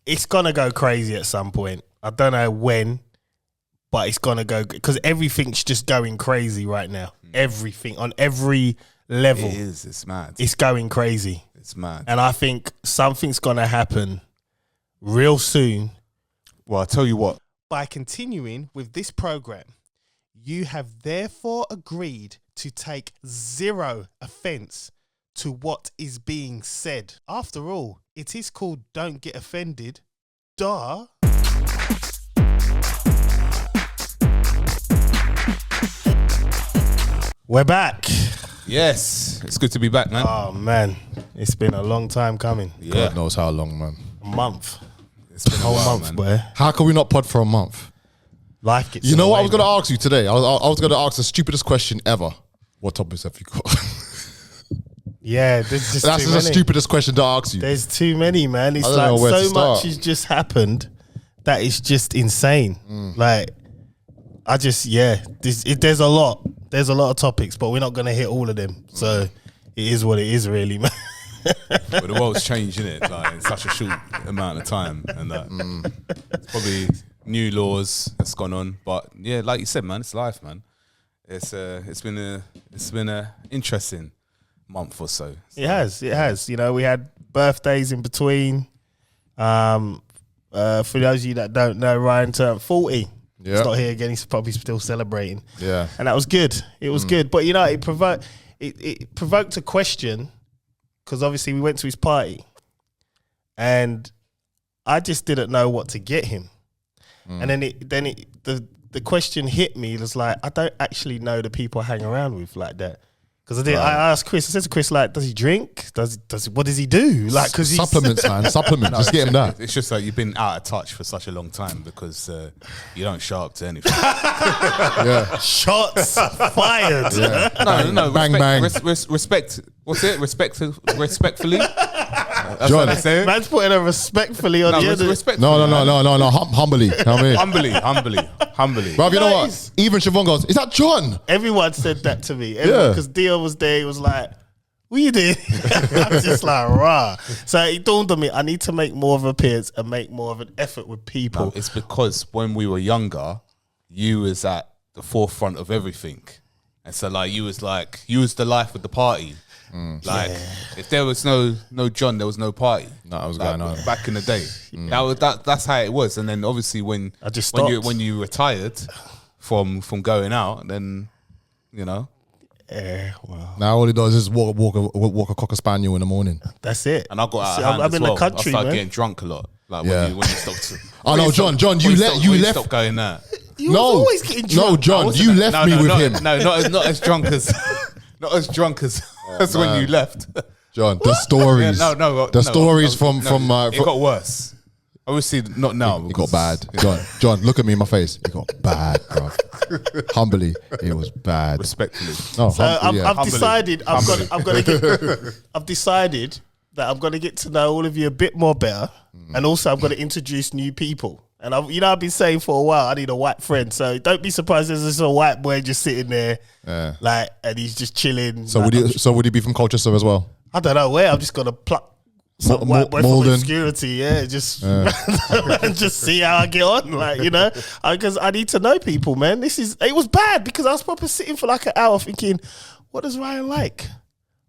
it's gonna go crazy at some point. I don't know when, but it's gonna go because everything's just going crazy right now. Everything on every level. It is. It's mad. It's going crazy. It's mad. And I think something's gonna happen real soon. Well, I'll tell you what. By continuing with this program, you have therefore agreed to take zero offense to what is being said. After all, it is called Don't Get Offended. Duh. We're back. Yes, it's good to be back, man. Oh, man. It's been a long time coming. Yeah. God knows how long, man. A month. It's been a Whole while, month, man. boy. How can we not pod for a month? Life gets You know what I away, was going to man. ask you today? I was going to ask the stupidest question ever. What topics have you got? Yeah, there's just That's too the many. stupidest question to ask you. There's too many, man. It's I don't know like where to so much start. has just happened that it's just insane. Like, I just, there's a lot. There's a lot of topics, but we're not going to hit all of them. So it is what it is, really, man. But the world's changed, innit? Like in such a short amount of time, and it's probably new laws that's gone on. But yeah, like you said, man, it's life, man. It's been a interesting month or so. It has. You know, we had birthdays in between. For those of you that don't know, Ryan turned 40. Yeah. He's not here again. He's probably still celebrating. Yeah. And that was good. It was good. But, you know, it provoked a question because obviously we went to his party and I just didn't know what to get him. And then the question hit me. It was like, I don't actually know the people I hang around with like that. Because I asked Chris, I said to Chris, like, does he drink? What does he do? Like, because Supplements, man. Supplements. Just get him that. It's just like you've been out of touch for such a long time because you don't show up to anything. Yeah. shots fired. Yeah. No. Bang, respect, bang. respect. What's it? Respectfully. That's John. what they say. Man's putting a respectfully on the end of it. Respectfully. No. Humbly. You know what I mean? Humbly. Bruv, you know what? Nice. Even Siobhan goes, is that John? Everyone said that to me. Yeah. Because Dio was there. He was like, what you doing? I was just like, rah. So it dawned on me, I need to make more of an appearance and make more of an effort with people. No, it's because when we were younger, you was at the forefront of everything. And so like you was the life of the party. Like if there was no John, there was no party. No, it was Like, going on. back in the day. That's how it was. And then obviously when I just when stopped. you retired from going out, then you know. Yeah, well, Now all he does is walk a cocker spaniel in the morning. that's it. And I got out See, of hand I'm as in well. the country, I started man. getting drunk a lot. Like Yeah. when you stopped. Oh no, John, you left. Stop going there. You was always getting drunk. No, John, you left me with him. No, not as drunk as as when you left. John, the stories. The stories from it got worse. Obviously, not now. It got bad. John, look at me in my face. It got bad, bro. Humbly, it was bad. Respectfully. No, So I've Humbly. decided I've decided that I'm gonna get to know all of you a bit more better, and also I'm gonna introduce new people. And I've been saying for a while I need a white friend, so don't be surprised there's this little white boy just sitting there, like, and he's just chilling. So like, would he be from Colchester as well? I don't know where. I'm just gonna pluck some white boy from Malden. obscurity, just and just see how I get on, like, you know, because I need to know people, man. It was bad because I was probably sitting for like an hour thinking, what does Ryan like?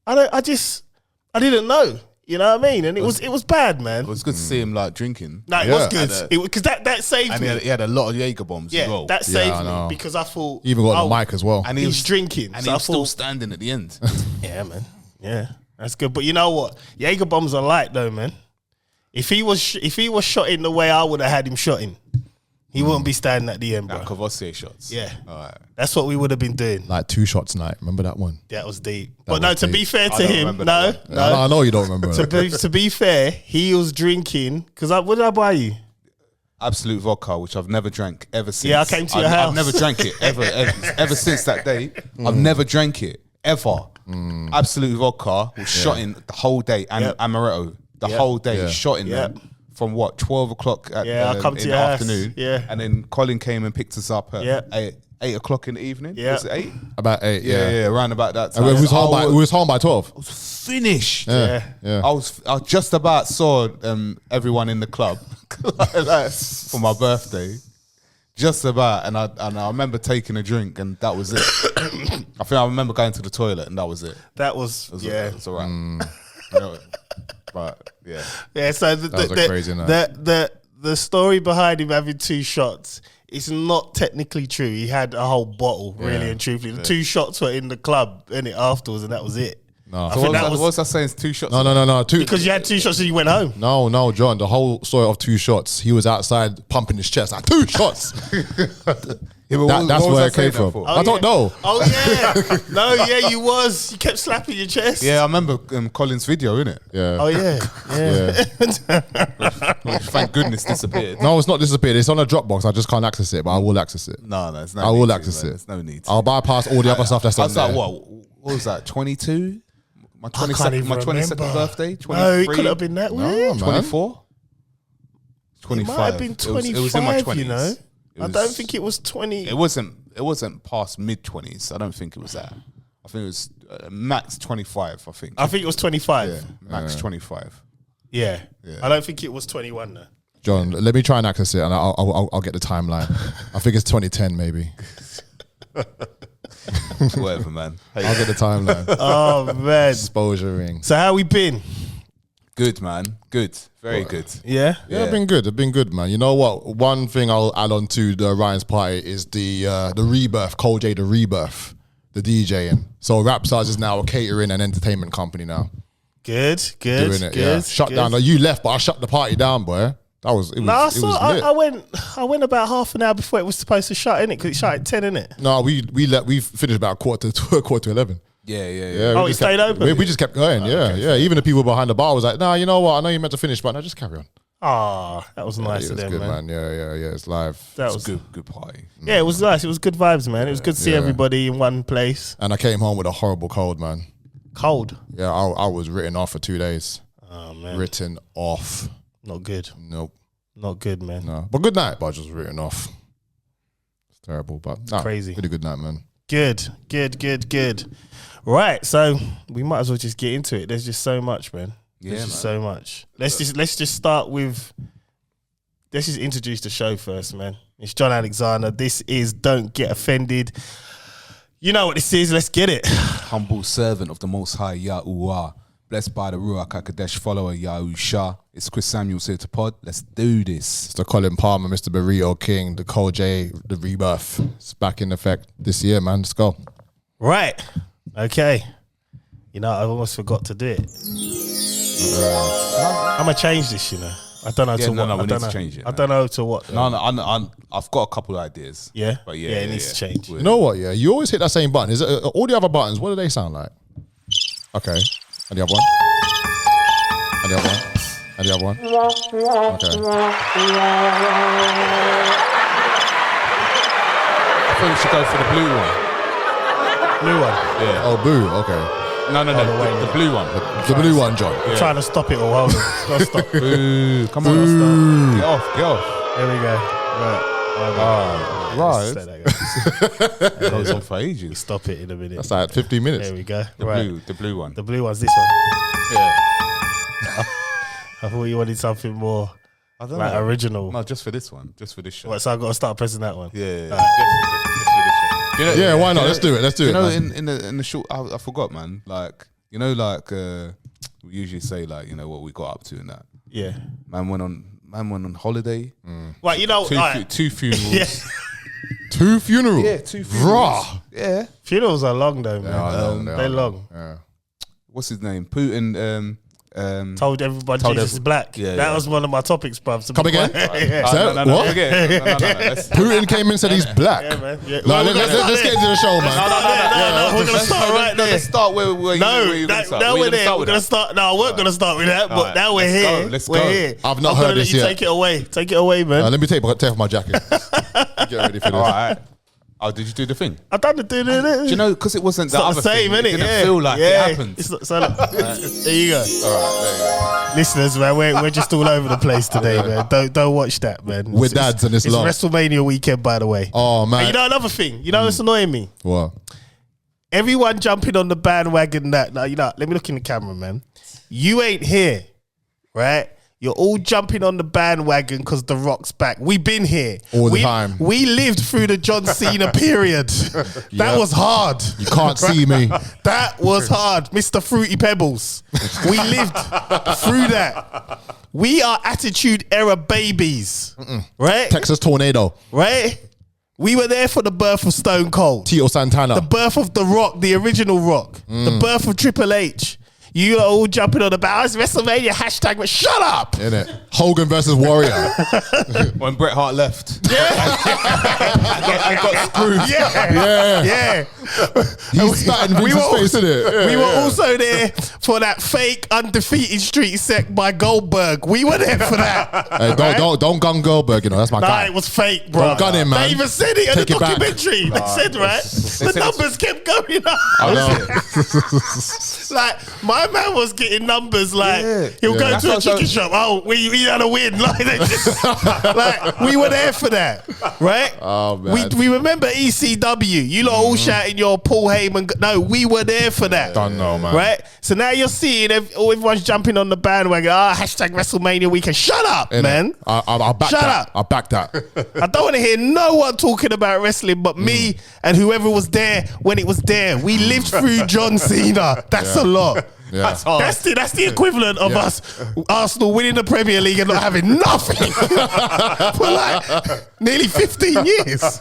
I didn't know, you know what I mean? And it was bad, man. It was good to see him like drinking. No, it was good because that saved And me. he had a lot of Jaeger bombs as well. That saved I me know. because I thought Even got the mic as well. And he's drinking, And so he I was still thought, standing at the end. yeah, man, yeah, that's good. But you know what? Jaeger bombs are light though, man. If he was shot in the way I would have had him shot in, he wouldn't be standing at the end, bro. Like Cavossier shots. Yeah. All right. That's what we would have been doing. Like 2 shots night. Remember that one? That was deep. That But no, was to deep. be fair I to don't him, remember no, that no. I know you don't remember. To be fair, he was drinking because what did I buy you? Absolute vodka, which I've never drank ever since. Yeah, I came to your house. I've never drank it ever since that day. I've never drank it ever. Absolute vodka was shot in the whole day, and Yep. amaretto the Yep. whole day, Yeah. shot in Yep. them from what 12 o'clock at I come to in your the house. afternoon. Yeah. And then Colin came and picked us up at Yep. 8 o'clock in the evening. Yep. Was it 8? About 8, Yeah, around about that time. And we was home by 12. finished. Yeah. I just about saw everyone in the club like, for my birthday. Just about, and I remember taking a drink, and that was it. I think I remember going to the toilet, and that was it. That was yeah. It was all right. You know, but yeah. Yeah, so the story behind him having 2 shots is not technically true. He had a whole bottle, really and truthfully. The 2 shots were in the club, afterwards, and that was it. No. So what was I saying? 2 shots? No. Because you had 2 shots and you went home. No, John. The whole story of 2 shots. He was outside pumping his chest like 2 shots. That's where it came from. I don't know. Oh yeah, no, yeah, you was. You kept slapping your chest. Yeah, I remember Colin's video, innit? Yeah. Oh yeah. Thank goodness disappeared. No, it's not disappeared. It's on a Dropbox. I just can't access it, but I will access it. No, it's no. I will access it. There's no need. I'll bypass all the other stuff that's I on was there. like, what was that? 22? My I can't even 22nd remember. birthday. 23? No, it could have been that way. man. 24? 25. It might have been 25. It was in my 20s. You know, I don't think it was 20. It wasn't past mid-20s. I don't think it was that. I think it was max 25. I think it was 25. Yeah, max 25. Yeah. I don't think it was 21 though. John, let me try and access it, and I'll get the timeline. I think it's 2010 maybe. Whatever, man. I'll get the timeline. Oh man. Exposure ring. So how we been? Good, man. Good. Very good. Yeah. Yeah, I've been good, man. You know what? One thing I'll add on to the Ryan's party is the rebirth, Cole J, the rebirth, the DJing. So Rapstars is now a catering and entertainment company now. Good. Doing it, yeah. Shut down. No, you left, but I shut the party down, boy. It was lit. I went about half an hour before it was supposed to shut, innit? Because it shut at 10, innit? No, we finished about quarter to 11. Yeah. Oh, it stayed open? We just kept going, yeah. Even the people behind the bar was like, nah, you know what? I know you meant to finish, but no, just carry on. Ah, that was nice of them, good, man. Yeah, it's live. That was good party. Yeah, it was nice. It was good vibes, man. It was good to see everybody in one place. And I came home with a horrible cold, man. Cold? Yeah, I was written off for 2 days. Oh, man. Written off. Not good. Nope. Not good, man. No. But good night, but just written off. It's terrible, but crazy. Pretty good night, man. Good. Right, so we might as well just get into it. There's just so much, man. There's just so much. Let's just start with. Let's just introduce the show first, man. It's John Alexander. This is Don't Get Offended. You know what this is. Let's get it. Humble servant of the Most High Yahuwah, blessed by the Ruach HaKodesh, follower Yahusha. It's Chris Samuels here to pod. Let's do this. Mr. Colin Palmer, Mr. Burrito King, the Cole J, the rebirth. It's back in effect this year, man. Let's go. Right. Okay. You know, I almost forgot to do it. I'm gonna change this. You know, I don't know to what. No, we need to change it. I don't know to what. No, I've got a couple of ideas. Yeah, but it needs to change. You know what? Yeah, you always hit that same button. Is it all the other buttons? What do they sound like? Okay, and the other one, and the other one, and the other one. Okay. I think we should go for the blue one. Blue one. Yeah. Oh, boo. Okay. No, the blue one. The blue one, John. I'm trying to stop it all. Hold on. Gotta stop. Boo. Come on. Get off. There we go. Right. That goes on for ages. Stop it in a minute. That's like 15 minutes. There we go. The blue one. The blue one's this one. Yeah. I thought you wanted something more I don't know. original. No, just for this one. Just for this show. What, so I got to start pressing that one? Yeah. Just for this show. You know, Yeah, why not? Let's do it. You know, in the short, I forgot, man. Like, you know, like we usually say, like, you know, what we got up to and that. Yeah. Man went on holiday. Well, you know, Two funerals. Yeah. 2 funerals? Yeah, 2 funerals. Bruh. Yeah. Funerals are long though, man. They're They're long. Yeah. What's his name? Putin. Told everybody Jesus is black. Yeah, that was one of my topics, bruv. Come again? Yeah. So, what? Let's Putin came in and said he's black. Yeah, man. Yeah. No, let's get into the show, man. No, we're gonna start right there. Let's start where No, now we're there. We're gonna start. No, I weren't gonna start with that, but now we're here. We're here. I've not heard this yet. Take it away. Take it away, man. Let me take off my jacket. Get ready for this. All right. Oh, did you do the thing? I done the Do you know, because it wasn't It's not the same, thing, innit? it didn't feel like it happened. It's not, so look, there you go. All right, there you go. Listeners, man, we're just all over the place today, man. Don't watch that, man. We're dads and it's long. WrestleMania weekend, by the way. Oh, man. And you know another thing? You know what's annoying me? What? Everyone jumping on the bandwagon that, now, you know, let me look in the camera, man. You ain't here, right? You're all jumping on the bandwagon because The Rock's back. We've been here. All the time. We lived through the John Cena period. That was hard. You can't see me. That was hard. Mr. Fruity Pebbles. We lived through that. We are Attitude Era babies. Right? Texas Tornado. Right? We were there for the birth of Stone Cold. Tito Santana. The birth of The Rock, the original Rock. The birth of Triple H. You are all jumping on about it's WrestleMania hashtag, but shut up. Innit? Hogan versus Warrior. When Bret Hart left. I got screwed. Yeah. He spat in Vince's face, innit? We were also there for that fake undefeated streak set by Goldberg. We were there for that. Hey, don't gun Goldberg, you know, that's my guy. It was fake, bro. Don't gun him, man. They even said it in the Take it back. documentary. They said, right? The numbers kept going up. I know. Like, my man was getting numbers like, he'll go to a chicken shop. Oh, we had a win. Like, they just, like, we were there for that, right? Oh, man. We remember ECW. You lot all shouting your Paul Heyman. No, we were there for that. Don't know, man. Right? So now you're seeing everyone's jumping on the bandwagon. Hashtag WrestleMania weekend. Shut up, Innit? man. I'll back Shut that. up. I'll back that. I don't want to hear no one talking about wrestling but me and whoever was there when it was there. We lived through John Cena. That's a lot. Yeah. That's the equivalent of us Arsenal winning the Premier League and not having nothing for like nearly 15 years.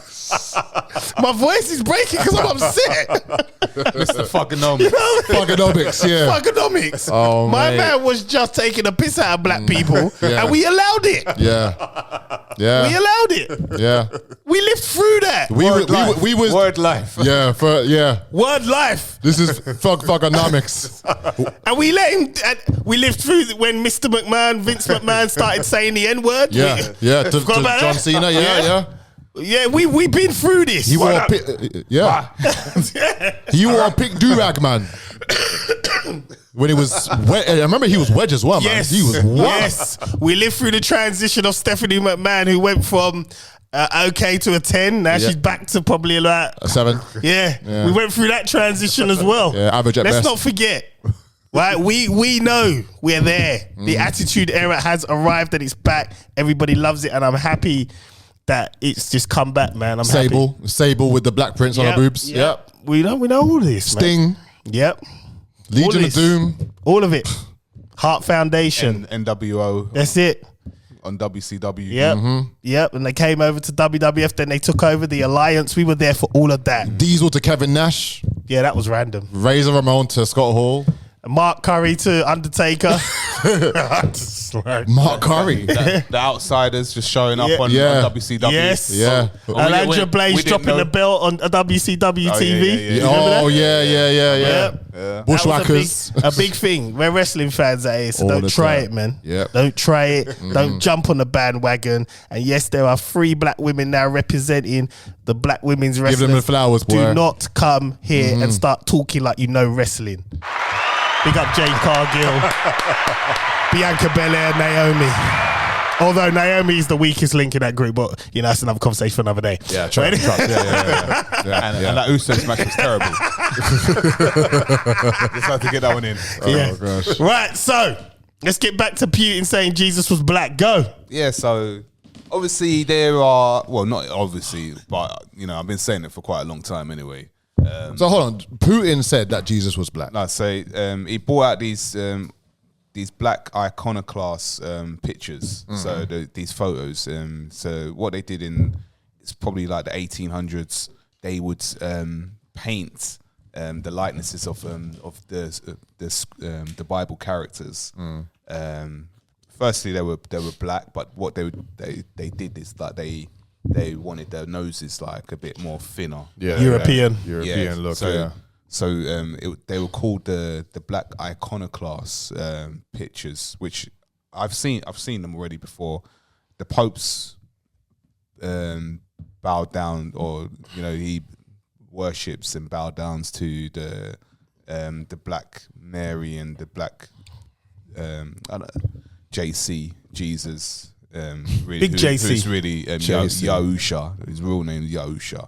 My voice is breaking because I'm upset. Mr. Fucking Fuckonomics, yeah. Fuckonomics. Oh, My mate. man was just taking a piss out of black people and we allowed it. Yeah. Yeah. We allowed it. Yeah. We lived through that. We was Word life. Yeah. Word life. This is fuckonomics. And we let him. We lived through when Mr. McMahon, Vince McMahon, started saying the N word. Yeah. To Forgot about John that? Cena. Yeah. Yeah, we've been through this. He wore a he wore a pink do-rag, man. When he was wet, I remember he was wedge as well, man. Yes, He was what? yes. We lived through the transition of Stephanie McMahon, who went from okay to a 10. Now she's back to probably like A 7. Yeah, we went through that transition as well. Yeah, average at Let's best. not forget. Right, we know we're there. The Attitude Era has arrived and it's back. Everybody loves it, and I'm happy that it's just come back, man. I'm happy. Sable with the black prints on her boobs. Yep. We know all this. Sting. Man. Yep. Legion All of this. Doom. All of it. Heart Foundation. NWO That's it. on WCW. Yep. Yep. And they came over to WWF. Then they took over the Alliance. We were there for all of that. Diesel to Kevin Nash. Yeah, that was random. Razor Ramon to Scott Hall. Mark Curry to Undertaker. Mark Curry. The Outsiders just showing up on WCW. Yes. Yeah. Alundra Blaze we didn't dropping know- the belt on a WCW Oh, TV. yeah. Oh, yeah. Yep. That was Bushwhackers. a big thing. We're wrestling fans at here, so All don't the try time. it, man. Yep. Don't try it. Don't jump on the bandwagon. And yes, there are 3 black women now representing the black women's wrestlers. Give them the flowers, boy. Do not come here and start talking like you know wrestling. Big up Jade Cargill, Bianca Belair, Naomi. Although Naomi is the weakest link in that group, but you know that's another conversation for another day. Yeah, trust. And that Usos match was terrible. Just had to get that one in. Yeah. gosh. Right, so let's get back to Putin saying Jesus was black. Go. Yeah, so obviously there are, well, not obviously, but you know, I've been saying it for quite a long time anyway. So hold on. Putin said that Jesus was black. Like I say, he brought out these black iconoclast pictures. So these photos. So what they did it's probably like the 1800s. They would paint the likenesses of the Bible characters. Firstly, they were black, but what they did is that they wanted their noses like a bit more thinner. Yeah, European. European look. So they were called the black iconoclast pictures, which I've seen them already before. The Pope's bowed down, or you know, he worships and bow downs to the Black Mary and the Black JC Jesus. Really, Big JC. who's really Yahusha. His real name is Yahusha.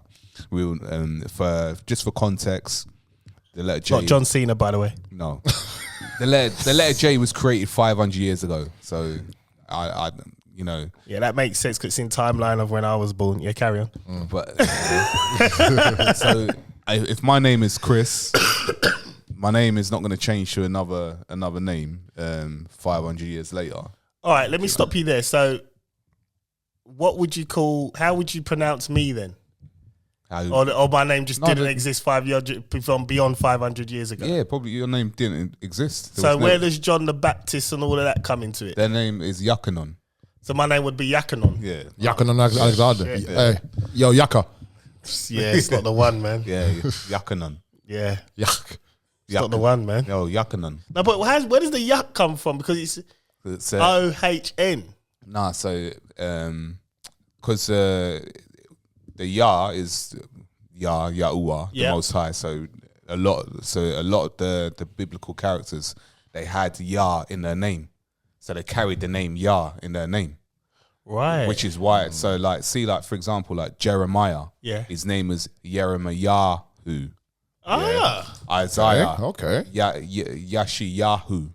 For context, the letter J. Not John Cena, by the way. No, the letter J was created 500 years ago. So I you know. Yeah, that makes sense because it's in timeline of when I was born. Yeah, carry on. But so if my name is Chris, my name is not going to change to another name 500 years later. All right, let me stop you there. So, what would you call? How would you pronounce me then? Or my name just didn't exist from beyond 500 years ago. Yeah, probably your name didn't exist. So where does John the Baptist and all of that come into it? Their name is Yakanon. So my name would be Yakanon. Yeah, Yakanon Alexander. Hey, yo, Yaka. Yeah, it's not the one, man. Yeah, Yakanon. Yeah, Yak. it's not the one, man. Yo, Yakanon. No, but where does the yuck come from? Because it's OHN. Nah, so because the Yah is Yahuwah, the Most High. So a lot of the biblical characters, they had Yah in their name, so they carried the name Yah in their name, right? Which is why. So like, for example, like Jeremiah, his name is Yeremayahu. Isaiah, Yashiyahu.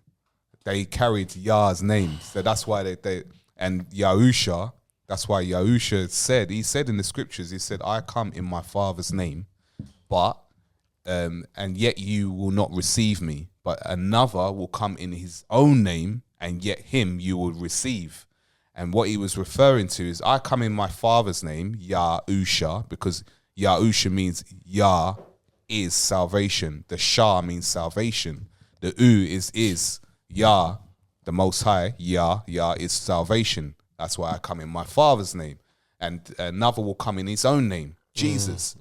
They carried Yah's name, so that's why they and Yahusha. That's why Yahusha said in the scriptures, he said, "I come in my Father's name, but and yet you will not receive me. But another will come in his own name, and yet him you will receive." And what he was referring to is, I come in my Father's name, Yahusha, because Yahusha means Yah is salvation. The Shah means salvation. The U is Yah, the Most High. Yah is salvation. That's why I come in my Father's name. And another will come in his own name, Jesus.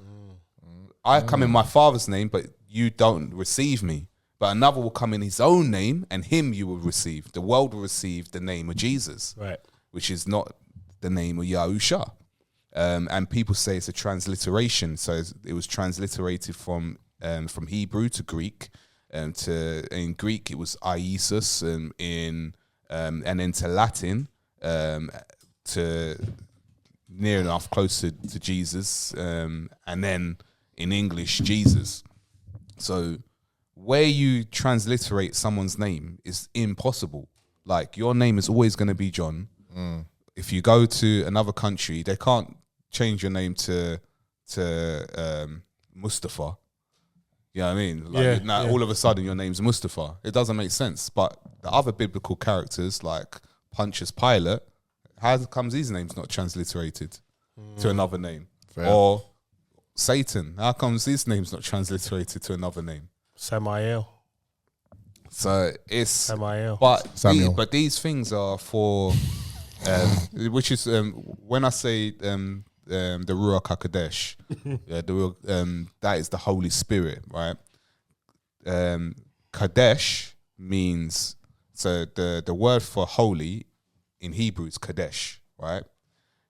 I come in my Father's name, but you don't receive me. But another will come in his own name, and him you will receive. The world will receive the name of Jesus, right? Which is not the name of Yahusha. And people say it's a transliteration. So it was transliterated from Hebrew to Greek. In Greek it was Iesus, and then to Latin, to near enough closer to Jesus, and then in English Jesus. So where you transliterate someone's name is impossible. Like, your name is always going to be John. If you go to another country, they can't change your name to Mustafa. You know what I mean? Like, all of a sudden your name's Mustafa. It doesn't make sense. But the other biblical characters, like Pontius Pilate, how comes his name's not transliterated to another name? Fair. Or Satan, how comes his name's not transliterated to another name? Samael. So it's Samael. But these things are for which is when I say the Ruach HaKodesh, that is the Holy Spirit, right? Kadesh means, so the word for holy in Hebrew is Kadesh, right?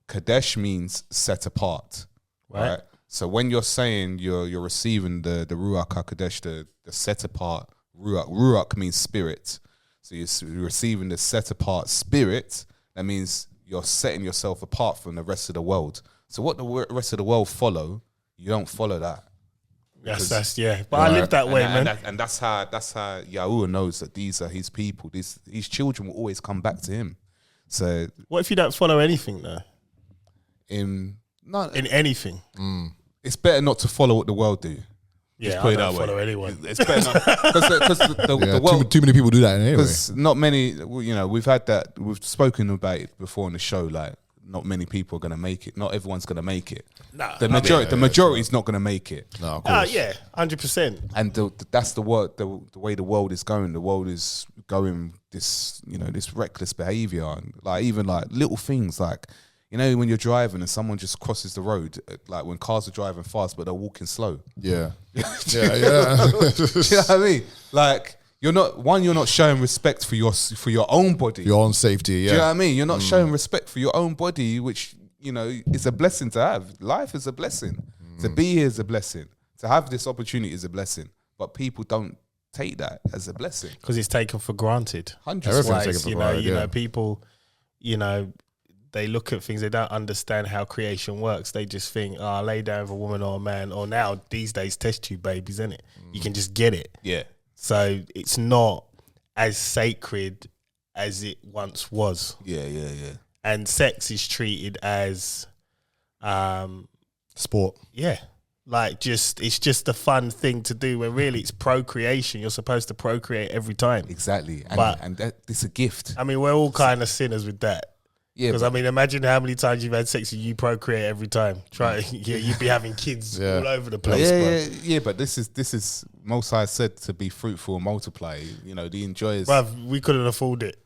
Kadesh means set apart, right? So when you're saying you're receiving the Ruach HaKodesh, the set apart Ruach means spirit. So you're receiving the set apart spirit. That means you're setting yourself apart from the rest of the world. So what the rest of the world follow, you don't follow that. But I live that way, man. And that's how Yahuwah knows that these are his people. These children will always come back to him. So what if you don't follow anything though? In anything, it's better not to follow what the world do. Yeah, I don't follow anyone. It's better because the world. Too many people do that anyway. Because not many, we've had that. We've spoken about it before on the show. Like, not many people are going to make it. Not everyone's going to make it. Nah, the majority is not going to make it. No, of course. 100%. And that's the way the world is going. The world is going this, this reckless behavior, and even little things like. When you're driving and someone just crosses the road, like when cars are driving fast but they're walking slow. Yeah. Do you know what I mean? Like, you're not showing respect for your own body. Your own safety, yeah. Do you know what I mean? You're not showing respect for your own body, which, is a blessing to have. Life is a blessing. To be here is a blessing. To have this opportunity is a blessing. But people don't take that as a blessing. Because it's taken for granted. 100%. Everything's taken for granted, people, they look at things, they don't understand how creation works. They just think, I lay down with a woman or a man, or now these days test tube babies, isn't it? You can just get it. Yeah. So it's not as sacred as it once was. Yeah. And sex is treated as Sport. yeah. Like it's just a fun thing to do when really it's procreation. You're supposed to procreate every time. Exactly. But- And it's a gift. I mean, we're all kind of sinners with that. Yeah, Because I mean, imagine how many times you've had sex and you procreate every time. You'd be having kids all over the place. Yeah, but this is Most High said to be fruitful and multiply. You know, the enjoyers. Bruv, we couldn't afford it.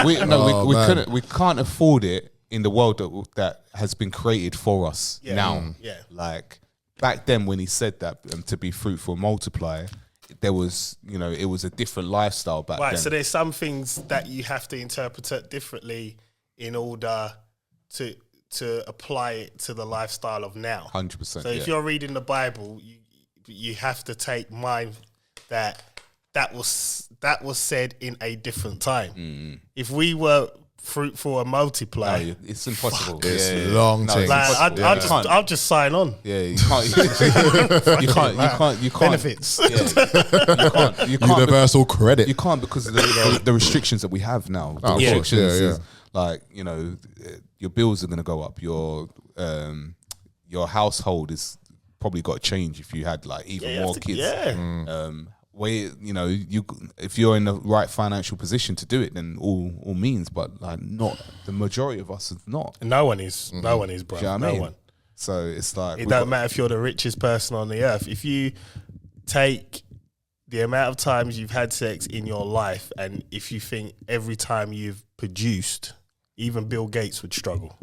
We can't afford it in the world that has been created for us now. Yeah. Like back then when he said that to be fruitful and multiply, there was, you know, it was a different lifestyle back then. Right, so there's some things that you have to interpret it differently in order to apply it to the lifestyle of now. 100%. So if you're reading the Bible, you have to take mind that was said in a different time. If we were fruitful and multiply, no, it's impossible. It's long thing. like, I'll just sign on. Yeah, you can't. You can't. Benefits. Yeah, you can't. Universal credit. You can't because of the restrictions that we have now. The Oh, of course, restrictions yeah. is like, you know, your bills are going to go up. Your household is probably got to change if you had like even more kids. Yeah. Where, you know, if you're in the right financial position to do it, then all means, but like not the majority of us is not. No one is. No one is, bro. Do you know what I No mean? one. So it's like It don't matter if you're the richest person on the earth. If you take the amount of times you've had sex in your life, and if you think every time you've produced, even Bill Gates would struggle.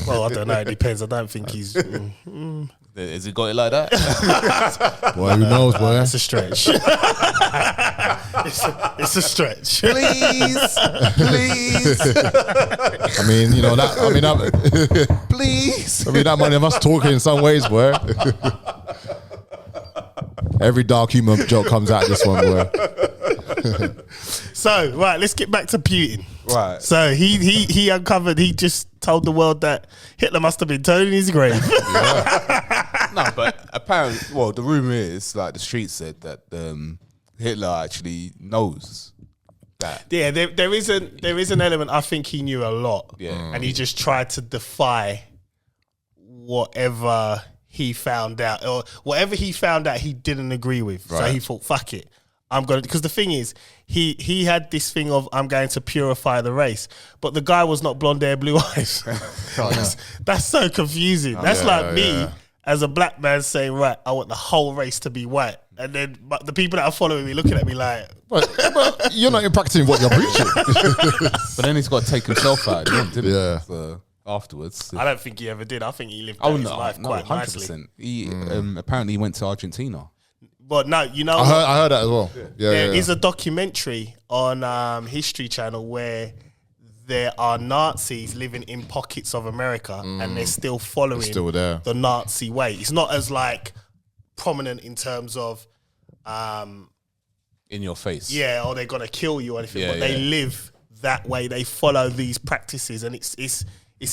Well, I don't know. It depends. I don't think he's. Has he got it like that? Boy, who knows, boy? It's a stretch. it's a stretch. Please. I mean, you know that. I mean, Please. I mean that money of us talking in some ways, boy. Every dark humor joke comes out this one, boy. So, right, let's get back to Putin. Right. So he uncovered. He just told the world that Hitler must have been turned in his grave. No, but apparently, well, the rumor is, like the street said, that Hitler actually knows that. Yeah, there is an element. I think he knew a lot. Yeah. And he just tried to defy whatever he found out, or whatever he found out he didn't agree with. So Right. he thought, fuck it. I'm going to, because the thing is, he had this thing of, I'm going to purify the race. But the guy was not blonde hair, blue eyes. That's so confusing. That's like me as a black man saying, right, I want the whole race to be white. And then the people that are following me looking at me like, But you're not practicing what you're preaching. But then he's got to take himself out, didn't he? Yeah. So afterwards. I don't think he ever did. I think he lived out his life quite nicely. He apparently he went to Argentina. But no, you know, I heard that as well. Yeah, there is a documentary on History Channel where there are Nazis living in pockets of America and they're still following still there. the Nazi way. It's not as like prominent in terms of In your face. yeah, or they're gonna kill you or anything, Yeah, but they live that way. They follow these practices, and it's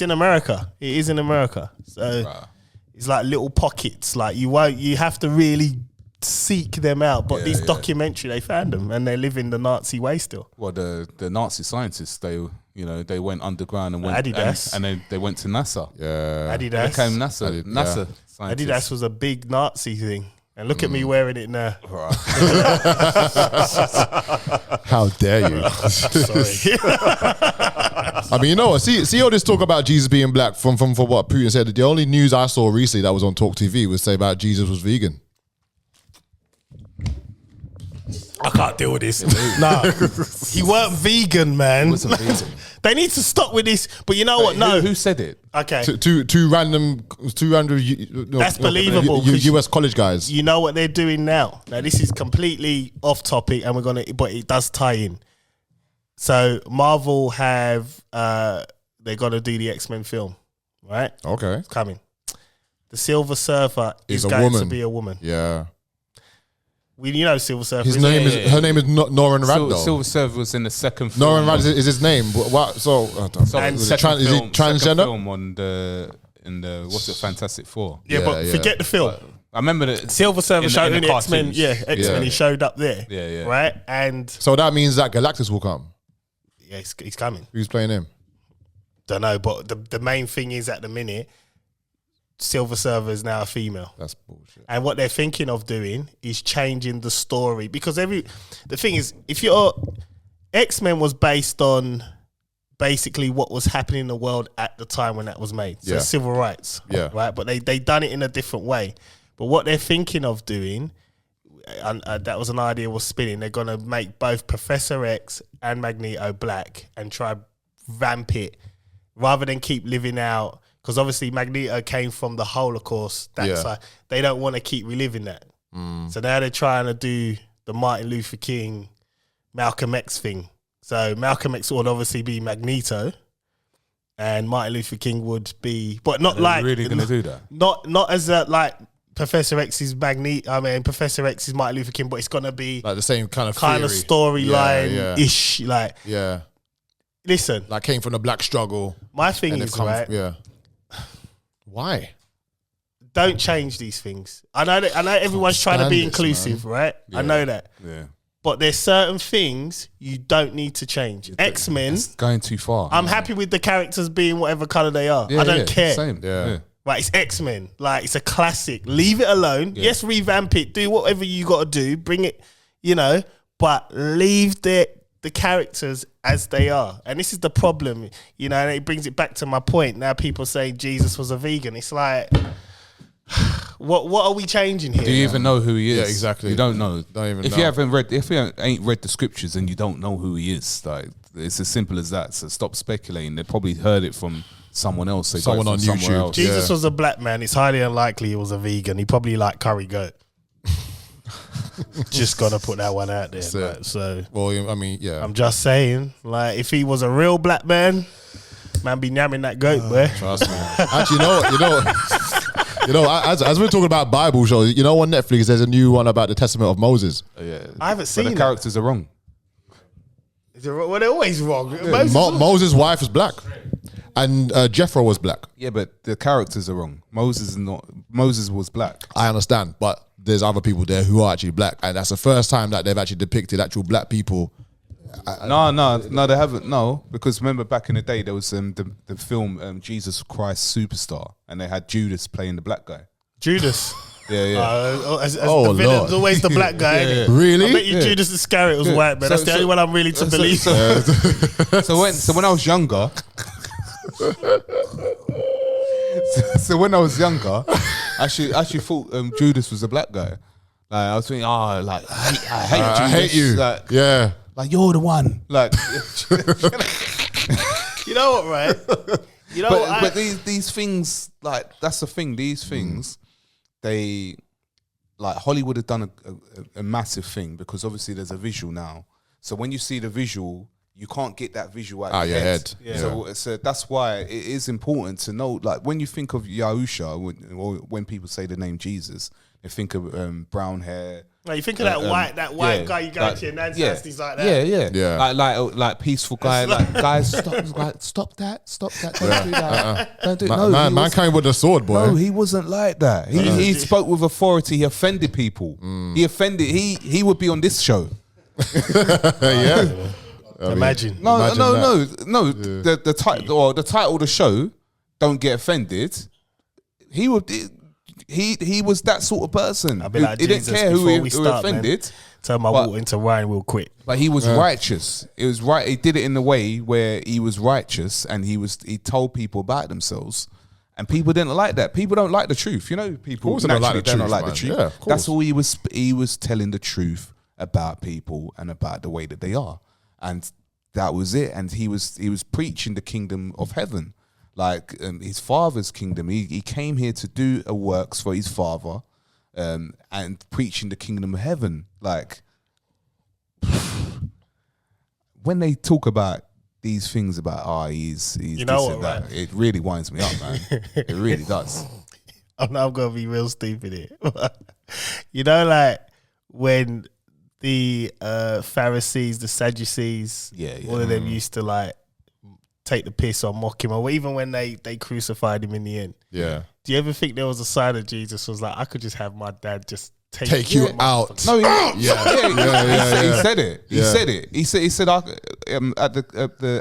in America. It is in America. So Right. it's like little pockets. Like you have to really seek them out. But this documentary, they found them and they live in the Nazi way still. Well, the Nazi scientists, they went underground and went Adidas. and they went to NASA. Yeah. They Adidas. became NASA scientists. Adidas was a big Nazi thing. And look at me wearing it now. Right. How dare you? Sorry. I mean, you know what? See all this talk about Jesus being black from what Putin said. The only news I saw recently that was on Talk TV was say about Jesus was vegan. I can't deal with this. Nah, he weren't vegan, man. Wasn't vegan. They need to stop with this. But you know what? No. Who said it? Okay. Two random That's believable, 'cause US college guys. You know what they're doing now? Now, this is completely off topic and but it does tie in. So Marvel have, they're going to do the X-Men film, right? Okay. It's coming. The Silver Surfer is a going to woman. be a woman. Yeah. You know Silver Surfer. His isn't name it? is her name is Norrin Randall. Silver Surfer was in the second film. Norrin Randall is his name. What? So, And is he second transgender? film on in the what's it, Fantastic Four. Yeah, but Yeah, forget the film. I remember that Silver Surfer showed in X-Men. cartoons. Yeah, X-Men. He showed up there. Yeah, yeah. Right, and So that means that Galactus will come. yeah, he's coming. Who's playing him? Don't know, but the main thing is at the minute, Silver Surfer is now a female. That's bullshit. And what they're thinking of doing is changing the story because the thing is, if you're X-Men was based on basically what was happening in the world at the time when that was made. So Yeah. civil rights. Yeah. Right. But they done it in a different way. But what they're thinking of doing, and that was an idea was spinning, they're going to make both Professor X and Magneto black and try vamp it rather than keep living out. Because obviously Magneto came from the Holocaust. That's Yeah. they don't want to keep reliving that. So now they're trying to do the Martin Luther King, Malcolm X thing. So Malcolm X would obviously be Magneto, and Martin Luther King would be, but not like really going to do that. Not as a like Professor X is Magneto. I mean, Professor X is Martin Luther King, but it's gonna be Like the same kind of storyline ish. Like, Yeah. listen, Like came from the black struggle. my thing And is they've come. right. Yeah. Why? Don't change these things. I know everyone's trying to be stand this, inclusive, right? I Yeah. know that. Yeah. But there's certain things you don't need to change. X-Men, It's going too far. I'm happy with the characters being whatever color they are. I don't care. Same. Yeah. Right, it's X-Men. Like, it's a classic. Leave it alone. Yeah. Yes, revamp it. Do whatever you got to do. Bring it, but leave the characters as they are. And this is the problem, and it brings it back to my point. Now people say Jesus was a vegan. It's like, what are we changing here? Do you even know who he is? Yeah, exactly. You don't know. Don't even if know. you haven't read, if you ain't read the scriptures and you don't know who he is, like it's as simple as that. So stop speculating. They probably heard it from someone else. They got Someone it from on somewhere YouTube. else. Jesus Yeah. was a black man. It's highly unlikely he was a vegan. He probably liked curry goat. Just gonna put that one out there. it. Like, so Well, I mean, yeah. I'm just saying, like, if he was a real black man be namming that goat, boy. Trust me. Actually, as we're talking about Bible shows, on Netflix there's a new one about the Testament of Moses. Yeah. I haven't But seen the it. characters are wrong. Well, they're always wrong. Moses' wife is black, and Jethro was black. Yeah, but the characters are wrong. Moses was black. I understand, but there's other people there who are actually black, and that's the first time that they've actually depicted actual black people. No, they haven't. No, because remember back in the day there was the film Jesus Christ Superstar, and they had Judas playing the black guy. Judas. Yeah. As Oh, the villain's Lord. always the black guy. innit? Really? I bet you Judas Iscariot was white, man. That's the only one I'm really to believe. So when I was younger, so when I was younger, I actually thought Judas was a black guy. Like I was thinking, I hate Judas. I hate you. Like, Yeah. like you're the one. Like, You know what, right? You know what? but these things, like that's the thing. These things, they like Hollywood have done a massive thing because obviously there's a visual now. So when you see the visual, you can't get that visual out of your head. Yeah. So that's why it is important to know. Like when you think of Yahusha, or when people say the name Jesus, they think of brown hair. No, you think of that white guy you go to your nan's house, he's like that. Yeah. Like peaceful guy, like guys, stop that, don't do that, don't do it. No, Man came with a sword, boy. no, he wasn't like that. He spoke with authority. He offended people. He offended. He would be on this show. Yeah. Imagine. No. that. The title of the show, Don't Get Offended. He would. He was that sort of person. I'll be like, he didn't Jesus, care who before we he start, offended. Turn my water into wine real quick. But he was righteous. It was right. He did it in a way where he was righteous, and he told people about themselves, and people didn't like that. People don't like the truth. People course they don't like naturally the don't truth, like the man. truth. Yeah, of course. That's all he was. He was telling the truth about people and about the way that they are, and that was it. And he was preaching the kingdom of heaven, like his father's kingdom. He came here to do a works for his father, and preaching the kingdom of heaven. Like when they talk about these things about he's You know this what, and that, right? it really winds me up, man. It really does. I'm gonna be real stupid here. Like when the Pharisees, the Sadducees, Yeah. all of them used to like take the piss or mock him, or even when they crucified him in the end. Yeah. Do you ever think there was a side of Jesus was like, I could just have my dad just Take you out. No, He said it. He said it. He said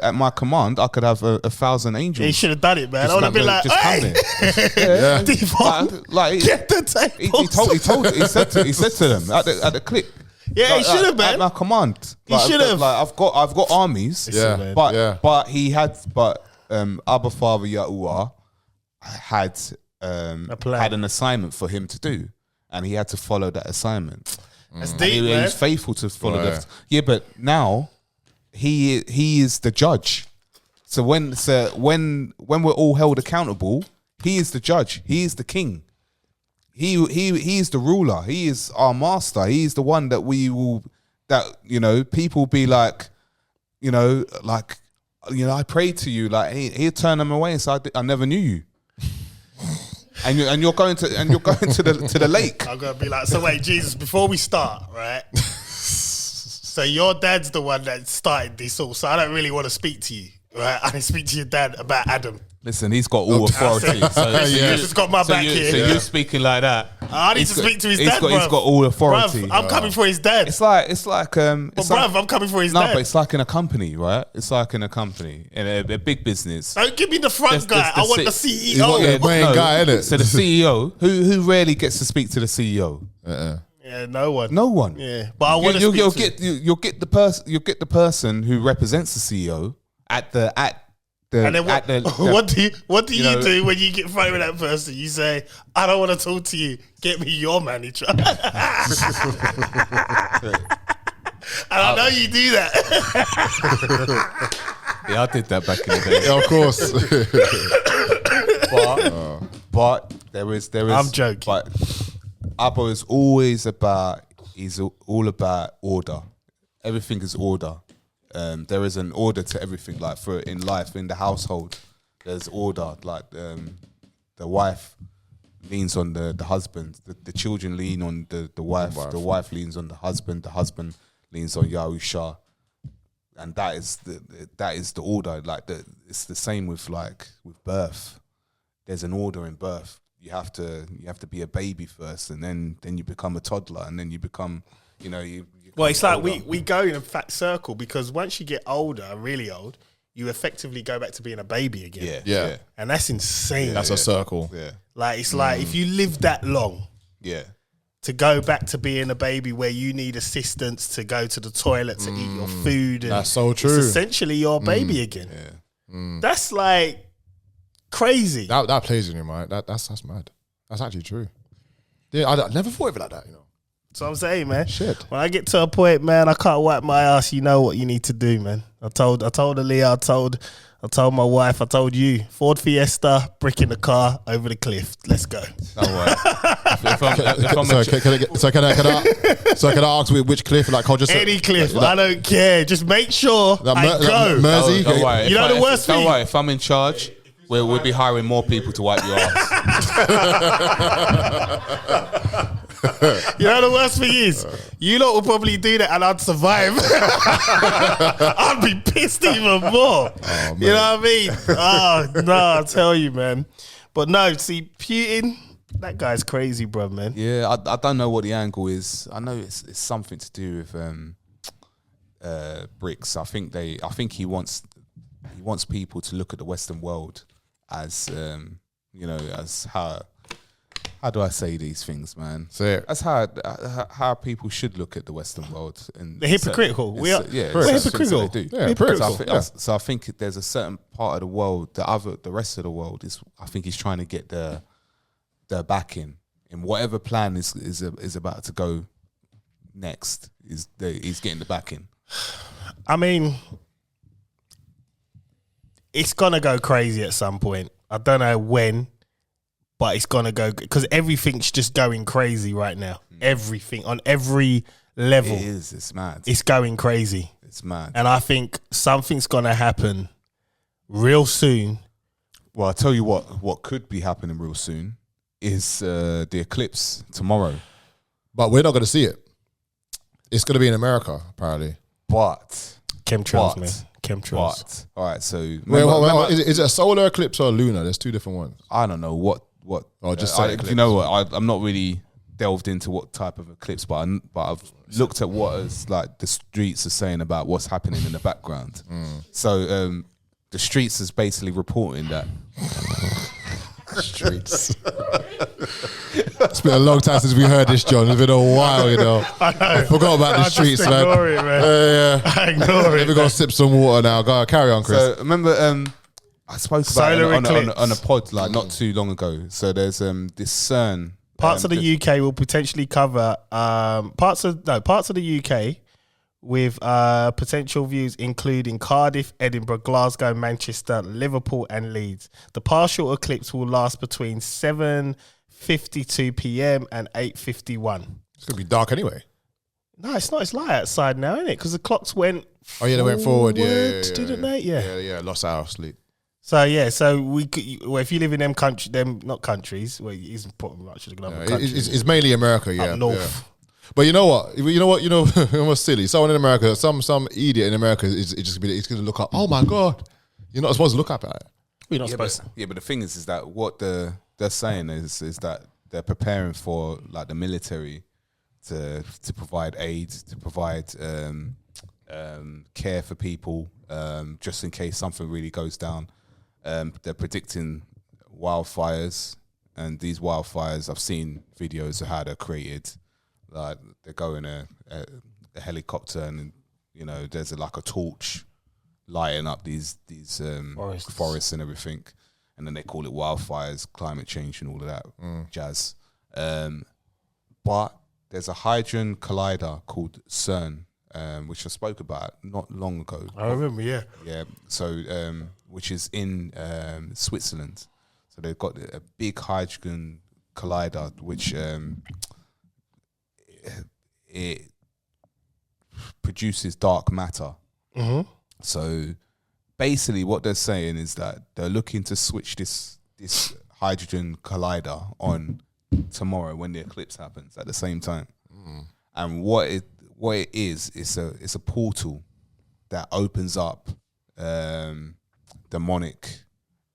at my command, I could have 1,000 angels. He should have done it, man. I would have been like, hey, Devon, get the tape. He said to them at the clip. Yeah, he should have, man. At my command, He should have. Like I've got armies. Yeah, but Abba Father Yahuwah had an assignment for him to do, and he had to follow that assignment. That's And deep, he man. was faithful to follow Right. that. Yeah, but now he is the judge. So when we're all held accountable, he is the judge. He is the king. He is the ruler. He is our master. He is the one that people be like, I prayed to you. Like he'll turn them away and say, I never knew you. And you're going to the lake. I'm gonna be like, so wait, Jesus, before we start, right? So your dad's the one that started this all, so I don't really want to speak to you, right? I can speak to your dad about Adam. Listen, he's got all authority. He's got my back here. So you're speaking like that. I need to speak to his dad, He's got all authority. Bruv, I'm coming for his dad. I'm coming for his dad. No, but it's like in a company, right? It's like in a company, in a big business. Don't give me the front guy. I want the CEO. He's not the main guy, innit? So the CEO, who rarely gets to speak to the CEO? Yeah, no one. No one. Yeah, but I want to speak to you'll get the person who represents the CEO at the And then what do you know, do when you get phone with that person? You say, I don't want to talk to you. Get me your manager. And I know you do that. Yeah, I did that back in the day. Yeah, of course. But there is. I'm joking. But Abba is always about. He's all about order. Everything is order. There is an order to everything. Like in life, in the household, there's order. Like the wife leans on the husband. The children lean on the wife. The wife leans on the husband. The husband leans on Yahusha. And that is the order. Like it's the same with birth. There's an order in birth. You have to be a baby first, and then you become a toddler, and then you become, Well, it's like we go in a fat circle, because once you get older, really old, you effectively go back to being a baby again. Yeah. And that's insane. That's a circle. Yeah. Like, it's like if you live that long, Yeah. to go back to being a baby where you need assistance to go to the toilet to eat your food. And That's so true. It's essentially your baby again. Yeah. That's like crazy. That plays in your mind. That's mad. That's actually true. Yeah, I never thought of it like that, So I'm saying, man. Shit. When I get to a point, man, I can't wipe my ass. You know what you need to do, man. I told Aaliyah, I told my wife, I told you. Ford Fiesta, brick in the car, over the cliff. Let's go. Oh, right. Can I ask which cliff? Like, Any cliff, I don't care. Just make sure I go. Mersey? Don't worry. You know the worst thing? Don't worry. If I'm in charge, we'll be hiring more people to wipe your ass. You know the worst thing is, you lot will probably do that and I'd survive. I'd be pissed even more. You know what I mean? Oh, no, I'll tell you, man. But no, see, Putin, that guy's crazy, bro, man. Yeah, I don't know what the angle is. I know it's something to do with BRICS. I think he wants people to look at the Western world as as how do I say these things, man? Say it. That's how people should look at the Western world. And They're hypocritical. We're hypocritical. hypocritical. Yeah, hypocritical. So I think there's a certain part of the world, the rest of the world is. I think he's trying to get the backing in whatever plan is about to go next. He's getting the backing. I mean, it's going to go crazy at some point. I don't know when, but it's going to go, because everything's just going crazy right now. Everything on every level. It is. It's mad. It's going crazy. It's mad. And I think something's going to happen real soon. Well, I'll tell you what could be happening real soon is the eclipse tomorrow. But we're not going to see it. It's going to be in America, apparently. But Chemtrails, man. Chemtrails. But all right, so Is it a solar eclipse or a lunar? There's two different ones. I don't know what. Oh, just say eclipse. You know what? I'm not really delved into what type of eclipse, but I've looked at what is like the streets are saying about what's happening in the background. So the streets is basically reporting that. Streets. It's been a long time since we heard this, John. It's been a while, you know. I forgot about the streets, man. Ignore it, man. Yeah. I ignore it. We're going to sip some water now. Go carry on, Chris. So remember, I spoke about Solar it on a pod like not too long ago. So there's this CERN. Parts of the UK will potentially cover parts of the UK with potential views including Cardiff, Edinburgh, Glasgow, Manchester, Liverpool and Leeds. The partial eclipse will last between 7:52 p.m. and 8:51. It's going to be dark anyway. No, it's not. It's light outside now, isn't it? Because the clocks went Oh, yeah, they went forward. Yeah. Didn't they? Yeah. Lost our sleep. So yeah, so we could, well, if you live in them not countries, well, it isn't pretty much the global countries. It's mainly America, yeah. Up north. Yeah. But you know what? What's silly? Someone in America, some idiot in America is just going to look up. Oh my God, you're not supposed to look up at it. We're not supposed to. Yeah, but the thing is that what they're saying is that they're preparing for like the military to provide aid, to provide care for people, just in case something really goes down. They're predicting wildfires, and these wildfires, I've seen videos of how they're created. Like they go in a helicopter, and you know there's like a torch lighting up these forests and everything, and then they call it wildfires, climate change, and all of that jazz. But there's a hydrogen collider called CERN, which I spoke about not long ago. I remember, yeah. Yeah, so which is in Switzerland. So they've got a big hydrogen collider, which it produces dark matter. Mm-hmm. So basically what they're saying is that they're looking to switch this hydrogen collider on tomorrow when the eclipse happens at the same time. And what it is, it's a portal that opens up demonic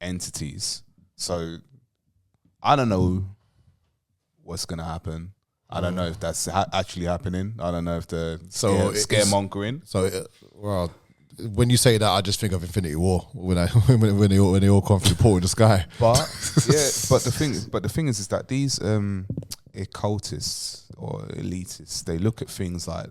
entities. So I don't know what's going to happen. I don't know if that's actually happening. I don't know if they're scaremongering. Well, when you say that, I just think of Infinity War when they all come through the portal in the sky. But the thing is that these occultists or elitists, they look at things like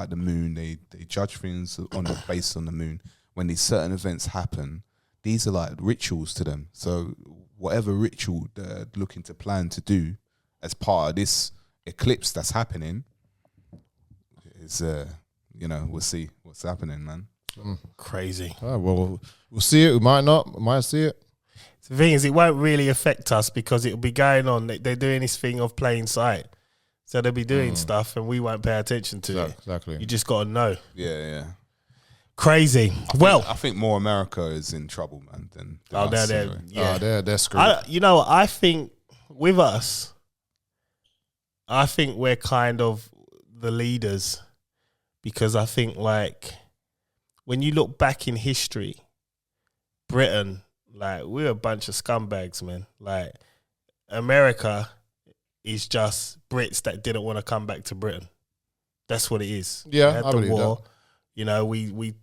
the moon. They judge things based on the moon. When these certain events happen, these are like rituals to them. So whatever ritual they're looking to plan to do as part of this eclipse that's happening is we'll see what's happening, man. Crazy. Oh, well, we'll see it. We might not. We might see it. The thing is, it won't really affect us because it'll be going on. They're doing this thing of plain sight, so they'll be doing stuff and we won't pay attention to it. Exactly. You just got to know. Yeah. Crazy. I think more America is in trouble, man. Than us, anyway. They're screwed. I think with us, I think we're kind of the leaders because I think like when you look back in history, Britain, like we're a bunch of scumbags, man. Like America is just Brits that didn't want to come back to Britain. That's what it is. Yeah, I believe that. You know, we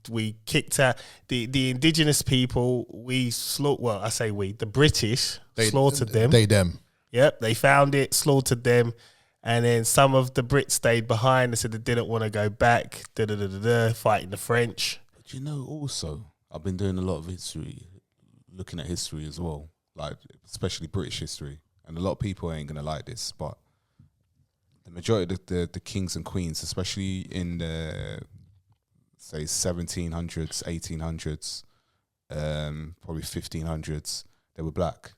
kicked out the indigenous people. I say we, the British slaughtered them. Them. Yep, they found it, slaughtered them, and then some of the Brits stayed behind and said they didn't want to go back. Fighting the French. But you know, also I've been doing a lot of history, looking at history as well, like especially British history, and a lot of people ain't gonna like this, but the majority of the kings and queens, especially in the say 1700s, 1800s, probably 1500s, they were black.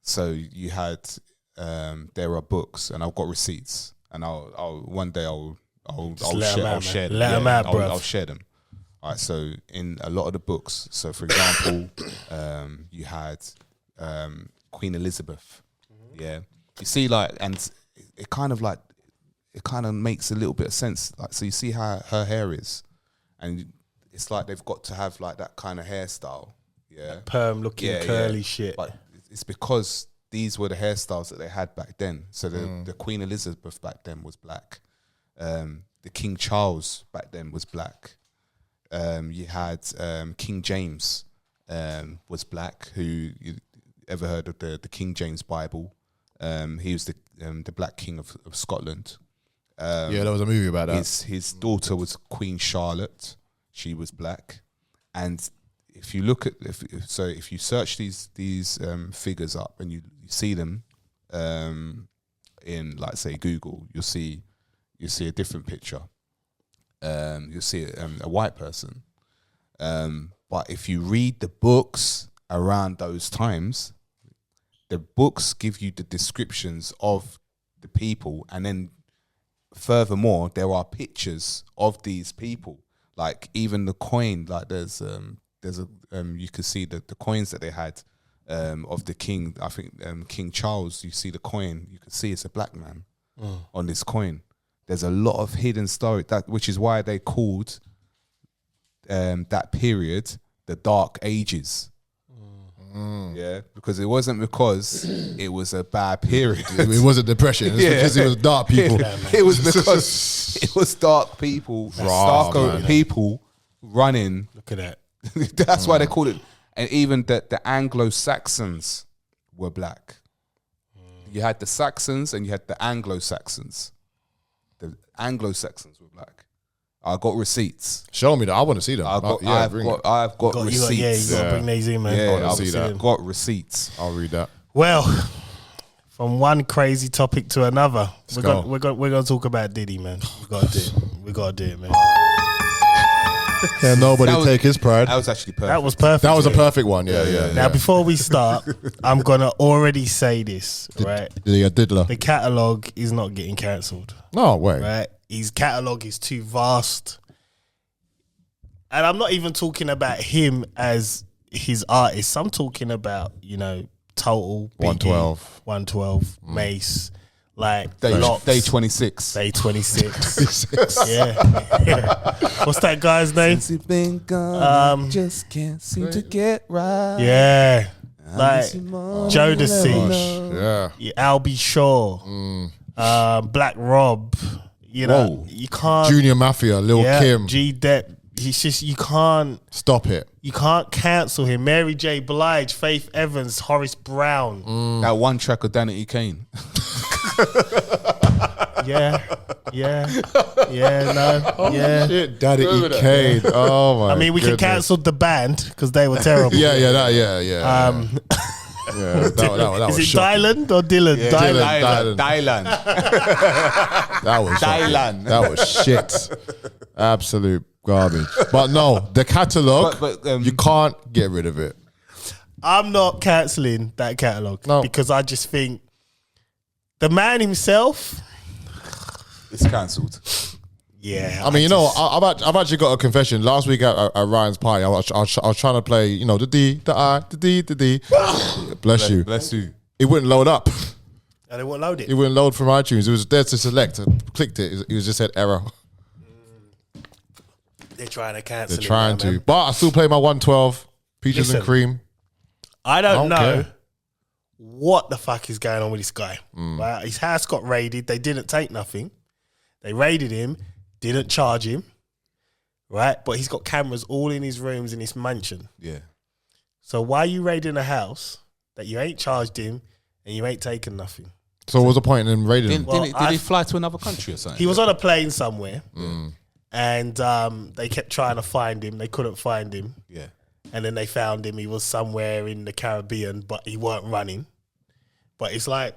So you had there are books, and I've got receipts, and I'll one day I'll share them. I'll share them. All right. So in a lot of the books, so for example, you had Queen Elizabeth. Yeah. You see, like, and it kind of makes a little bit of sense. Like, so you see how her hair is, and it's like they've got to have like that kind of hairstyle. Yeah. Perm looking curly shit. But it's because these were the hairstyles that they had back then. So the Queen Elizabeth back then was black. The King Charles back then was black. You had King James was black. Who you ever heard of the King James Bible? He was the Black King of Scotland. There was a movie about that. His daughter was Queen Charlotte. She was black, and if you look at if you search these figures up and you see them in, like, say, Google, you'll see a different picture. You'll see a white person, but if you read the books around those times, the books give you the descriptions of the people, and then furthermore, there are pictures of these people. Like even the coin, like there's a you can see the coins that they had of the king. I think King Charles. You see the coin, you can see it's a black man on this coin. There's a lot of hidden story, which is why they called that period the Dark Ages. Yeah, because it wasn't because it was a bad period. It wasn't depression. It's because it was dark people. It was because it was dark people, darker people running. Look at that. That's why they called it. And even the Anglo-Saxons were black. You had the Saxons and you had the Anglo-Saxons. The Anglo-Saxons were black. I got receipts. Show me that. I want to see them. I've got receipts. You got to bring these in, man. Yeah, I've got receipts. I'll read that. Well, from one crazy topic to another, we're go. going to talk about Diddy, man. We got to do it. We got to do it, man. Yeah, nobody take his pride. That was actually perfect. That was perfect. That was a perfect one. Yeah. Now, before we start, I'm going to already say this, right? Diddler. The catalogue is not getting cancelled. No way. Right? His catalogue is too vast. And I'm not even talking about him as his artist. I'm talking about, Total, Biggie, 112, Mace, like Day 26. Day 26. yeah. What's that guy's name? Since you've been gone, just can't seem to get right. Yeah. Like Jodeci. Yeah. Albie Shaw. Black Rob. Whoa. You can't. Junior Mafia, Lil Kim. G-Dep. He's just, you can't. Stop it. You can't cancel him. Mary J. Blige, Faith Evans, Horace Brown. That one track of Danity Kane. Yeah. Shit, Daddy E. Kane. Oh my. I mean, we can cancel the band because they were terrible. Yeah. That Is was it shocking. Dylan or Dylan? Yeah. Dylan. That was shocking. That was shit. Absolute garbage. But no, the catalogue, But, you can't get rid of it. I'm not cancelling that catalogue because I just think the man himself. It's cancelled. Yeah. I mean, I've actually got a confession. Last week at Ryan's party, I was trying to play, the D, the I, the D, the D. Bless you. Bless you. It wouldn't load up. And it won't load it. It wouldn't load from iTunes. It was there to select. I clicked it. It was just said error. They're trying to cancel They're trying to. But I still play my 112, Peaches and Cream. I don't know care. what the fuck is going on with this guy. Right? His house got raided. They didn't take nothing. They raided him, didn't charge him. Right? But he's got cameras all in his rooms in his mansion. Yeah. So why are you raiding a house that you ain't charged him and you ain't taken nothing? So what was the point in raiding him? Did he fly to another country or something? He was on a plane somewhere. And they kept trying to find him. They couldn't find him. Yeah. And then they found him. He was somewhere in the Caribbean, but he weren't running. But it's like,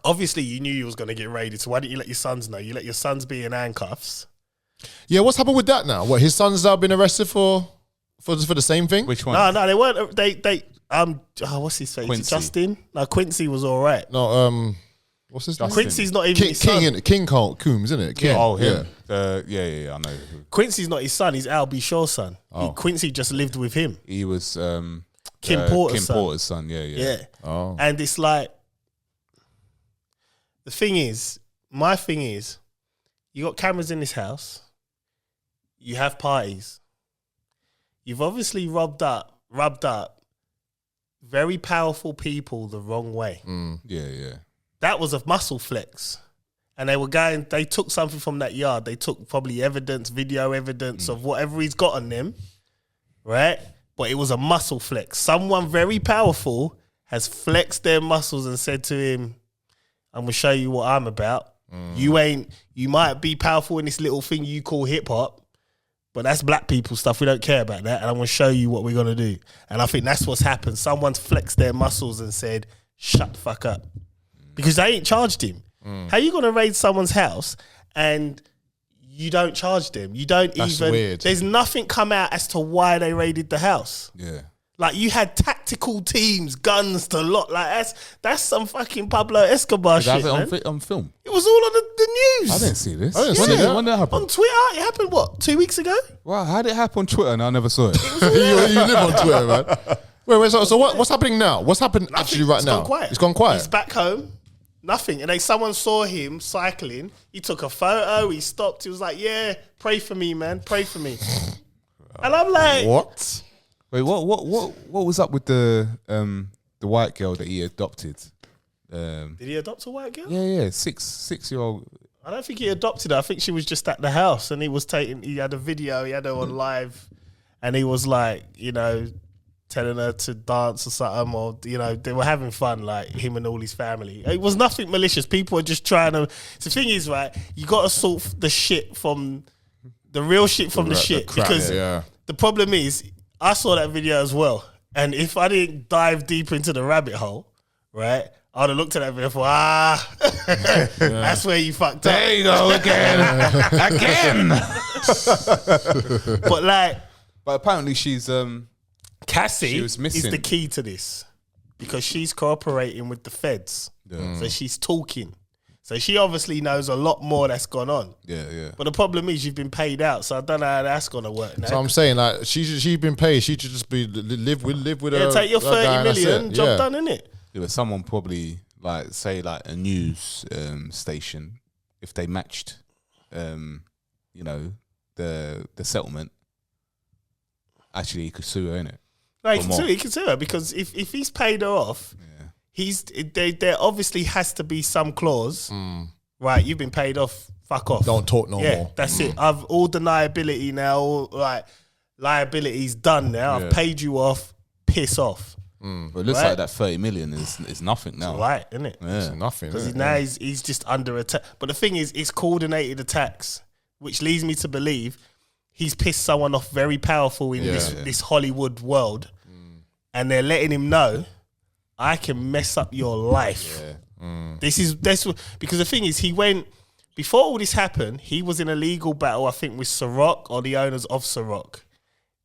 obviously you knew you was going to get raided. So why didn't you let your sons know? You let your sons be in handcuffs. Yeah, what's happened with that now? What, his son's now been arrested for the same thing? Which one? No, they weren't. What's his face? Quincy. Justin? No, Quincy was all right. No, what's his name? Quincy's not even his son. King Coombs, isn't it? King. Oh, him. Yeah, I know. Quincy's not his son. He's Albie Shaw's son. Quincy just lived with him. He was Kim Porter's son. Porter's son. Yeah. Oh. And it's like, my thing is, you got cameras in this house. you have parties. You've obviously rubbed up very powerful people the wrong way. Yeah. That was a muscle flex. And they took something from that yard. They took probably video evidence of whatever he's got on them, right? But it was a muscle flex. Someone very powerful has flexed their muscles and said to him, I'm going to show you what I'm about. You might be powerful in this little thing you call hip hop, but that's black people stuff. We don't care about that. And I'm going to show you what we're going to do. And I think that's what's happened. Someone's flexed their muscles and said, shut the fuck up. Because they ain't charged him. How you going to raid someone's house and you don't charge them? You don't That's even... weird. There's nothing come out as to why they raided the house. Yeah. Like, you had tactical teams, guns to lot. Like, that's some fucking Pablo Escobar Did I shit, have man. it on film? It was all on the news. I didn't see this. I didn't when see did that. When did it happen? On Twitter, it happened, what, 2 weeks ago? Wow, how did it happen on Twitter and I never saw it? you live on Twitter, man. Wait, so what's happening now? What's happened actually right It's now? gone quiet. It's gone quiet. He's back home. Nothing. And then someone saw him cycling. He took a photo. He stopped. He was like, yeah, pray for me, man. Pray for me. And I'm like... What? Wait, what was up with the white girl that he adopted? Did he adopt a white girl? Yeah, 6-year-old. I don't think he adopted her. I think she was just at the house and he had a video. He had her on live and he was like, telling her to dance or something, or they were having fun, like him and all his family. It was nothing malicious. People are just trying to. The thing is, right, you got to sort the shit from the real shit from the shit, crap, because yeah. the problem is, I saw that video as well, and if I didn't dive deeper into the rabbit hole, right, I'd have looked at that video and thought, that's where you fucked up. There you go again. But apparently she's Cassie She was missing. is the key to this because she's cooperating with the feds. So she's talking. So she obviously knows a lot more that's gone on. Yeah. But the problem is you've been paid out, so I don't know how that's going to work now. So I'm saying, like, she's been paid. She should just be live with her. Take your that guy 30 and that's million, it. job done, innit? Yeah, but someone probably say a news station, if they matched, the settlement, actually he could sue her, innit? No, he can sue her because if he's paid her off, there obviously has to be some clause. Right, you've been paid off. Fuck off. Don't talk no more. That's it. I've all deniability now. All, liability's done now. I've paid you off. Piss off. But it looks like that 30 million is nothing now. Right, isn't it? Yeah. It's nothing. Because now he's just under attack. But the thing is, it's coordinated attacks, which leads me to believe he's pissed someone off very powerful in this Hollywood world, and they're letting him know, I can mess up your life. That's because the thing is, he went before all this happened. He was in a legal battle, I think, with Ciroc or the owners of Ciroc,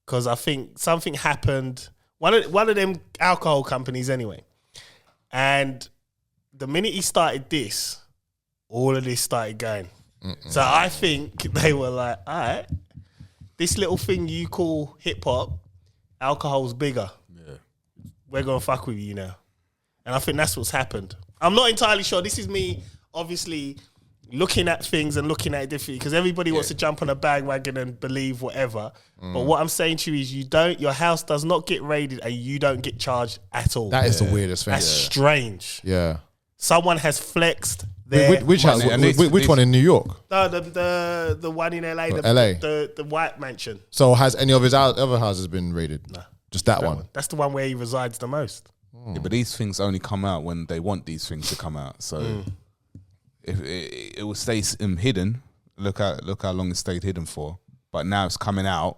because I think something happened. One of them alcohol companies, anyway. And the minute he started this, all of this started going. So I think they were like, all right, this little thing you call hip hop, alcohol's bigger. Yeah. We're going to fuck with you now. And I think that's what's happened. I'm not entirely sure. This is me, obviously, looking at things and looking at it differently, because everybody wants to jump on a bandwagon and believe whatever. But what I'm saying to you is your house does not get raided and you don't get charged at all. That is the weirdest thing. That's strange. Yeah. Someone has flexed their Which house? Which one in New York? No, the one in LA. LA. The white mansion. So has any of his other houses been raided? No. Just that one. That's the one where he resides the most. Yeah, but these things only come out when they want these things to come out. So if it will stay hidden, look how long it stayed hidden for. But now it's coming out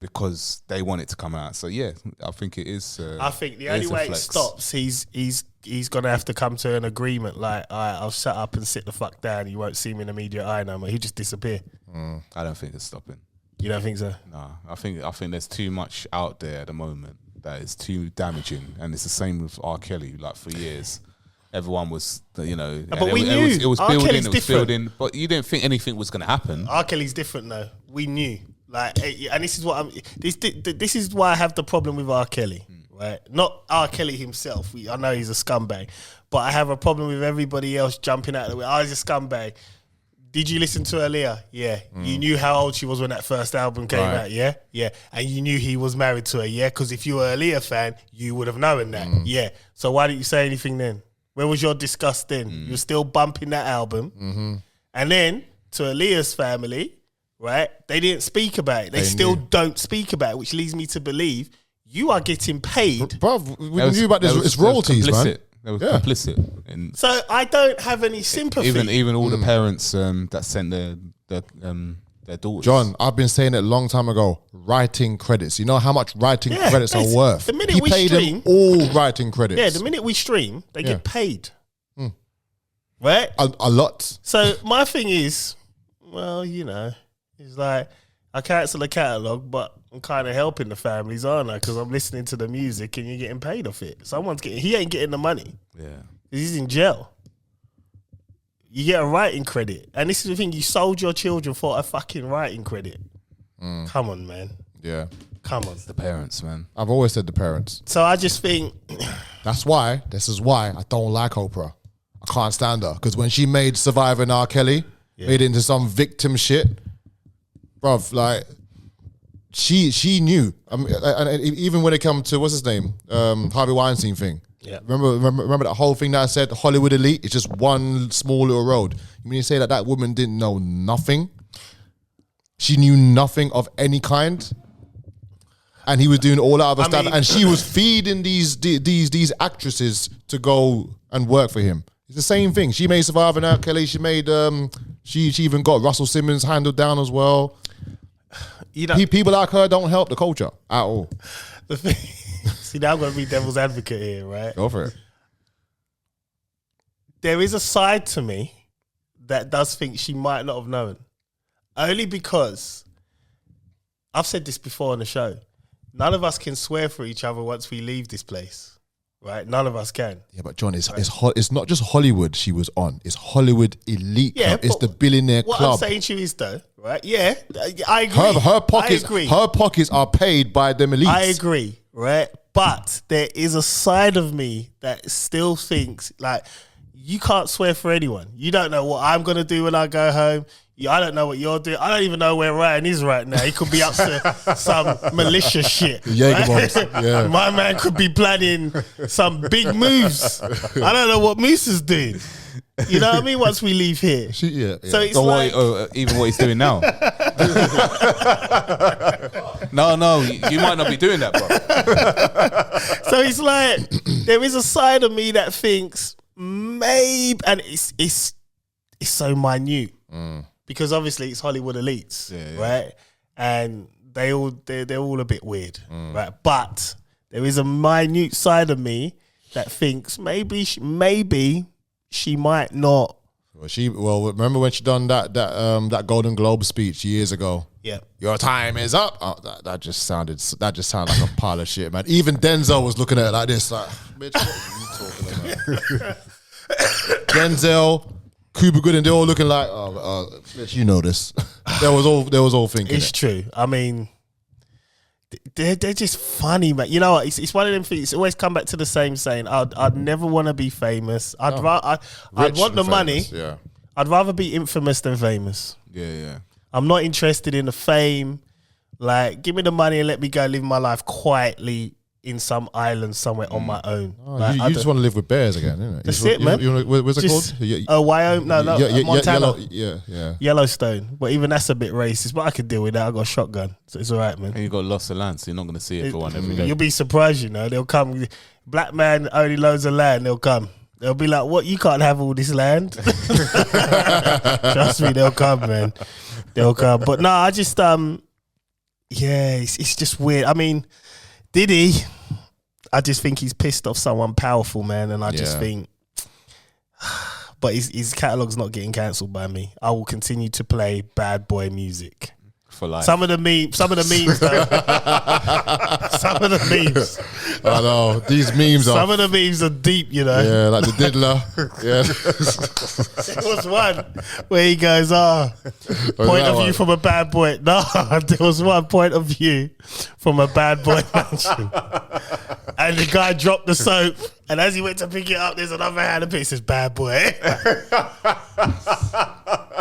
because they want it to come out. So yeah, I think it is. I think the only way it stops, he's gonna have to come to an agreement. Like, all right, I'll shut up and sit the fuck down. You won't see me in the media eye no more. He'll just disappear. I don't think it's stopping. You don't think so? No, I think there's too much out there at the moment that is too damaging, and it's the same with R. Kelly. Like, for years, everyone was, but we knew it was R. building, Kelly's it was different. building, but you didn't think anything was going to happen. R. Kelly's different though. We knew, like, and this is what this is why I have the problem with R. Kelly, right? Not R. Kelly himself. I know he's a scumbag, but I have a problem with everybody else jumping out of the way. Oh, he's a scumbag. Did you listen to Aaliyah? Yeah. You knew how old she was when that first album came out, yeah? Yeah. And you knew he was married to her, yeah? Because if you were an Aaliyah fan, you would have known that, yeah. So why didn't you say anything then? Where was your disgust then? You were still bumping that album. And then, to Aaliyah's family, right, they didn't speak about it. They still don't speak about it, which leads me to believe you are getting paid. Bro, we knew about this. It's royalties, man. They were complicit. So I don't have any sympathy. Even all the parents that sent their daughters. John, I've been saying it a long time ago. Writing credits. You know how much writing credits are worth? The minute he we paid stream, them all writing credits. Yeah, the minute we stream, they get paid. Right? A lot. So my thing is, well, you know, it's like I cancel the catalogue, but I'm kind of helping the families, aren't I? Because I'm listening to the music and you're getting paid off it. He ain't getting the money. Yeah. He's in jail. You get a writing credit. And this is the thing, you sold your children for a fucking writing credit. Come on, man. Yeah. Come on. It's the parents, man. I've always said the parents. So I just think... This is why I don't like Oprah. I can't stand her. Because when she made Survivor R. Kelly, made it into some victim shit, bruv, like... She knew. And even when it comes to, what's his name? Harvey Weinstein thing. Yeah. Remember that whole thing that I said, Hollywood elite, it's just one small little road. When you say that woman didn't know nothing, she knew nothing of any kind, and he was doing all that other stuff, and she was feeding these actresses to go and work for him. It's the same thing. She made Survivor now, Kelly. She made, she even got Russell Simmons handled down as well. You know, people like her don't help the culture at all. The thing, see, now I'm going to be devil's advocate here, right? Go for it. There is a side to me that does think she might not have known. Only because, I've said this before on the show, none of us can swear for each other once we leave this place. Right, none of us can. Yeah, but John, it's not just Hollywood she was on. It's Hollywood elite club. It's the billionaire club. What I'm saying to you is though, right? Yeah, I agree. Her pockets, her pockets are paid by them elites. I agree, right? But there is a side of me that still thinks like you can't swear for anyone. You don't know what I'm gonna do when I go home. I don't know what you're doing. I don't even know where Ryan is right now. He could be up to some malicious shit. Right? Yeah. My man could be planning some big moves. I don't know what Moose is doing. You know what I mean? Once we leave here. Yeah. So it's like... even what he's doing now. No, you might not be doing that, bro. So it's like, there is a side of me that thinks, maybe, and it's so minute. Because obviously it's Hollywood elites, right? And they're all a bit weird, right? But there is a minute side of me that thinks maybe she might not. Well, remember when she done that Golden Globe speech years ago? Yeah, your time is up. Oh, that just sounded like a pile of shit, man. Even Denzel was looking at it like this, like, bitch, what are you talking about? Denzel, Cuba Gooding, they're all looking like, bitch, you know this. They was all thinking. It's true. I mean, they're just funny, man. You know what? It's one of them things. It's always come back to the same saying. I'd never want to be famous. I'd want the money. Yeah. I'd rather be infamous than famous. Yeah. I'm not interested in the fame. Like, give me the money and let me go live my life quietly in some island somewhere on my own. Oh, like, you just want to live with bears again, isn't it? That's it, man. What's it called? Wyoming? No, Montana. Yeah. Yellowstone. But even that's a bit racist. But I could deal with that. I got a shotgun, so it's all right, man. And you got lots of land, so you're not going to see it for one every day. You'll be surprised, you know. They'll come. Black man only loads of land. They'll come. They'll be like, "What? You can't have all this land." Trust me, they'll come, man. They'll come. But no, I just it's just weird. I mean, Diddy, I just think he's pissed off someone powerful, man, and I just think, but his catalogue's not getting cancelled by me. I will continue to play bad boy music for life. Some of the memes, though. Some of the memes. I know these memes. Some of the memes are deep, you know. Yeah, like the diddler. Yeah. There was one where he goes, point of view from a bad boy. No, there was one point of view from a bad boy mansion. And the guy dropped the soap, and as he went to pick it up, there's another hand of it. It says bad boy.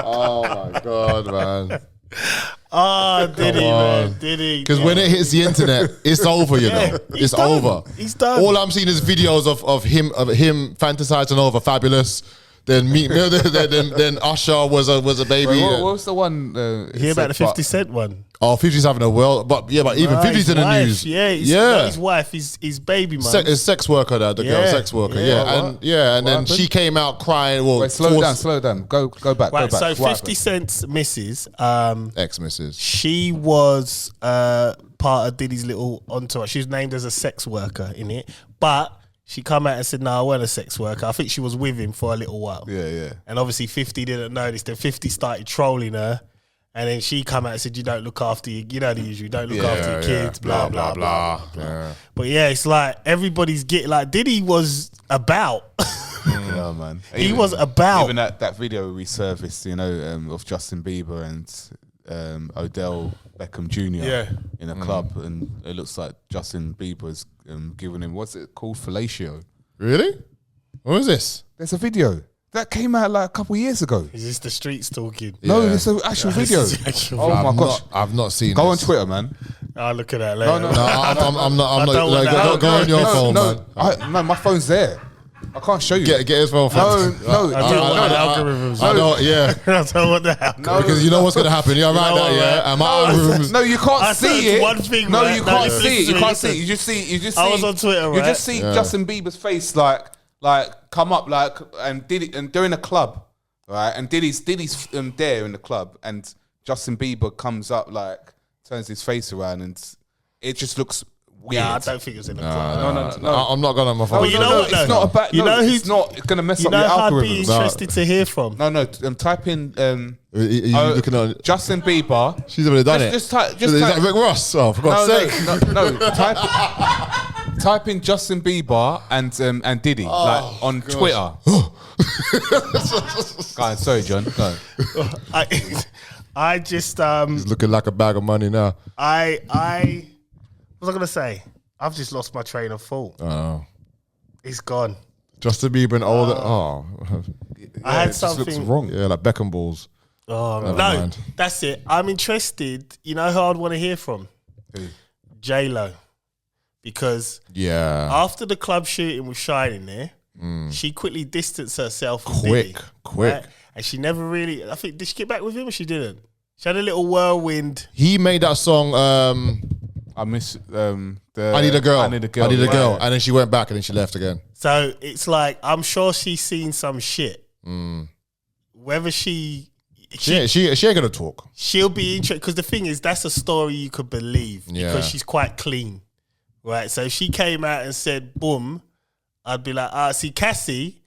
Oh my god, man. Oh, did he, man? on. Did he? Because when it hits the internet, it's over, you know. he's It's done. over. He's done. All I'm seeing is videos of him fantasizing over Fabulous. Then then Usher was a baby. Wait, what was the one? Hear about the 50 Cent one? Oh, 50's having a world, but even 50's in the wife, news. Yeah, not his wife, his baby man. His sex worker, the girl, sex worker. And then she came out crying. Well, Wait, slow down. Go back. Right, go back. so 50 Cent's missus, ex-missus. she was part of Diddy's little entourage. She was named as a sex worker in it, but she come out and said, "No, I wasn't a sex worker." I think she was with him for a little while. Yeah. And obviously 50 didn't know this. Then 50 started trolling her. And then she come out and said, "You don't look after your, you know the usual, you don't look after your kids, blah, blah, blah. Yeah. But yeah, it's like everybody's getting, like Diddy was about. Yeah, man. He was about. Even that video resurfaced, you know, of Justin Bieber and Odell Beckham Jr. In a club, and it looks like Justin Bieber's giving him, what's it called, fellatio. Really? What was this? There's a video that came out like a couple of years ago. Is this the streets talking? No, it's an actual video. This is the actual Oh my gosh! I've not seen. Go on this. Twitter, man. I'll look at that later. No, I'm not. I don't want that. Go on your phone, man. No, my phone's there. I can't show you. Get his phone. No, I don't want the algorithms. I know. Yeah. I don't want the algorithms. Because you know what's gonna happen. You're right No, there, yeah. And my algorithms. No, you can't I see searched it. one thing, no, right? you No, can't listen, see it. You listen, can't see listen. it. You just see. I was on Twitter, You right? just see Justin Bieber's face, like come up, like, and Diddy, and they're in a club, right? And Diddy's there in the club, and Justin Bieber comes up, like, turns his face around, and it just looks weird. Yeah, I don't think it was in the club. No. I'm not going on my phone. Well, you know what, though? It's not a bad. You know who's- it's not going to mess You up know your who I'd be algorithm. interested to hear from? No. Type in. Are you looking on? Justin Bieber. She's already done it. Just type. Is that Rick Ross? Oh, for God's sake! No. Type in Justin Bieber and Diddy like on Twitter. Guys, sorry, John. Go. I just He's looking like a bag of money now. I what was I gonna say? I've just lost my train of thought. Oh, It's gone. Justin Bieber and all that. Oh, I had it just looks something. wrong. yeah, like Beckham balls. Oh Never no, mind. that's it. I'm interested. You know who I'd want to hear from? Who? J-Lo, because Yeah, after the club shooting with Shining there, she quickly distanced herself from Diddy, quick. right? And she never really. I think, did she get back with him or she didn't? She had a little whirlwind. He made that song. I miss I need a girl. I need a girl. And then she went back and then she left again. So it's like I'm sure she's seen some shit. Whether she She ain't gonna talk. she'll be interested, because the thing is, that's a story you could believe Yeah. because she's quite clean, right? So if she came out and said boom, I'd be like, see, Cassie,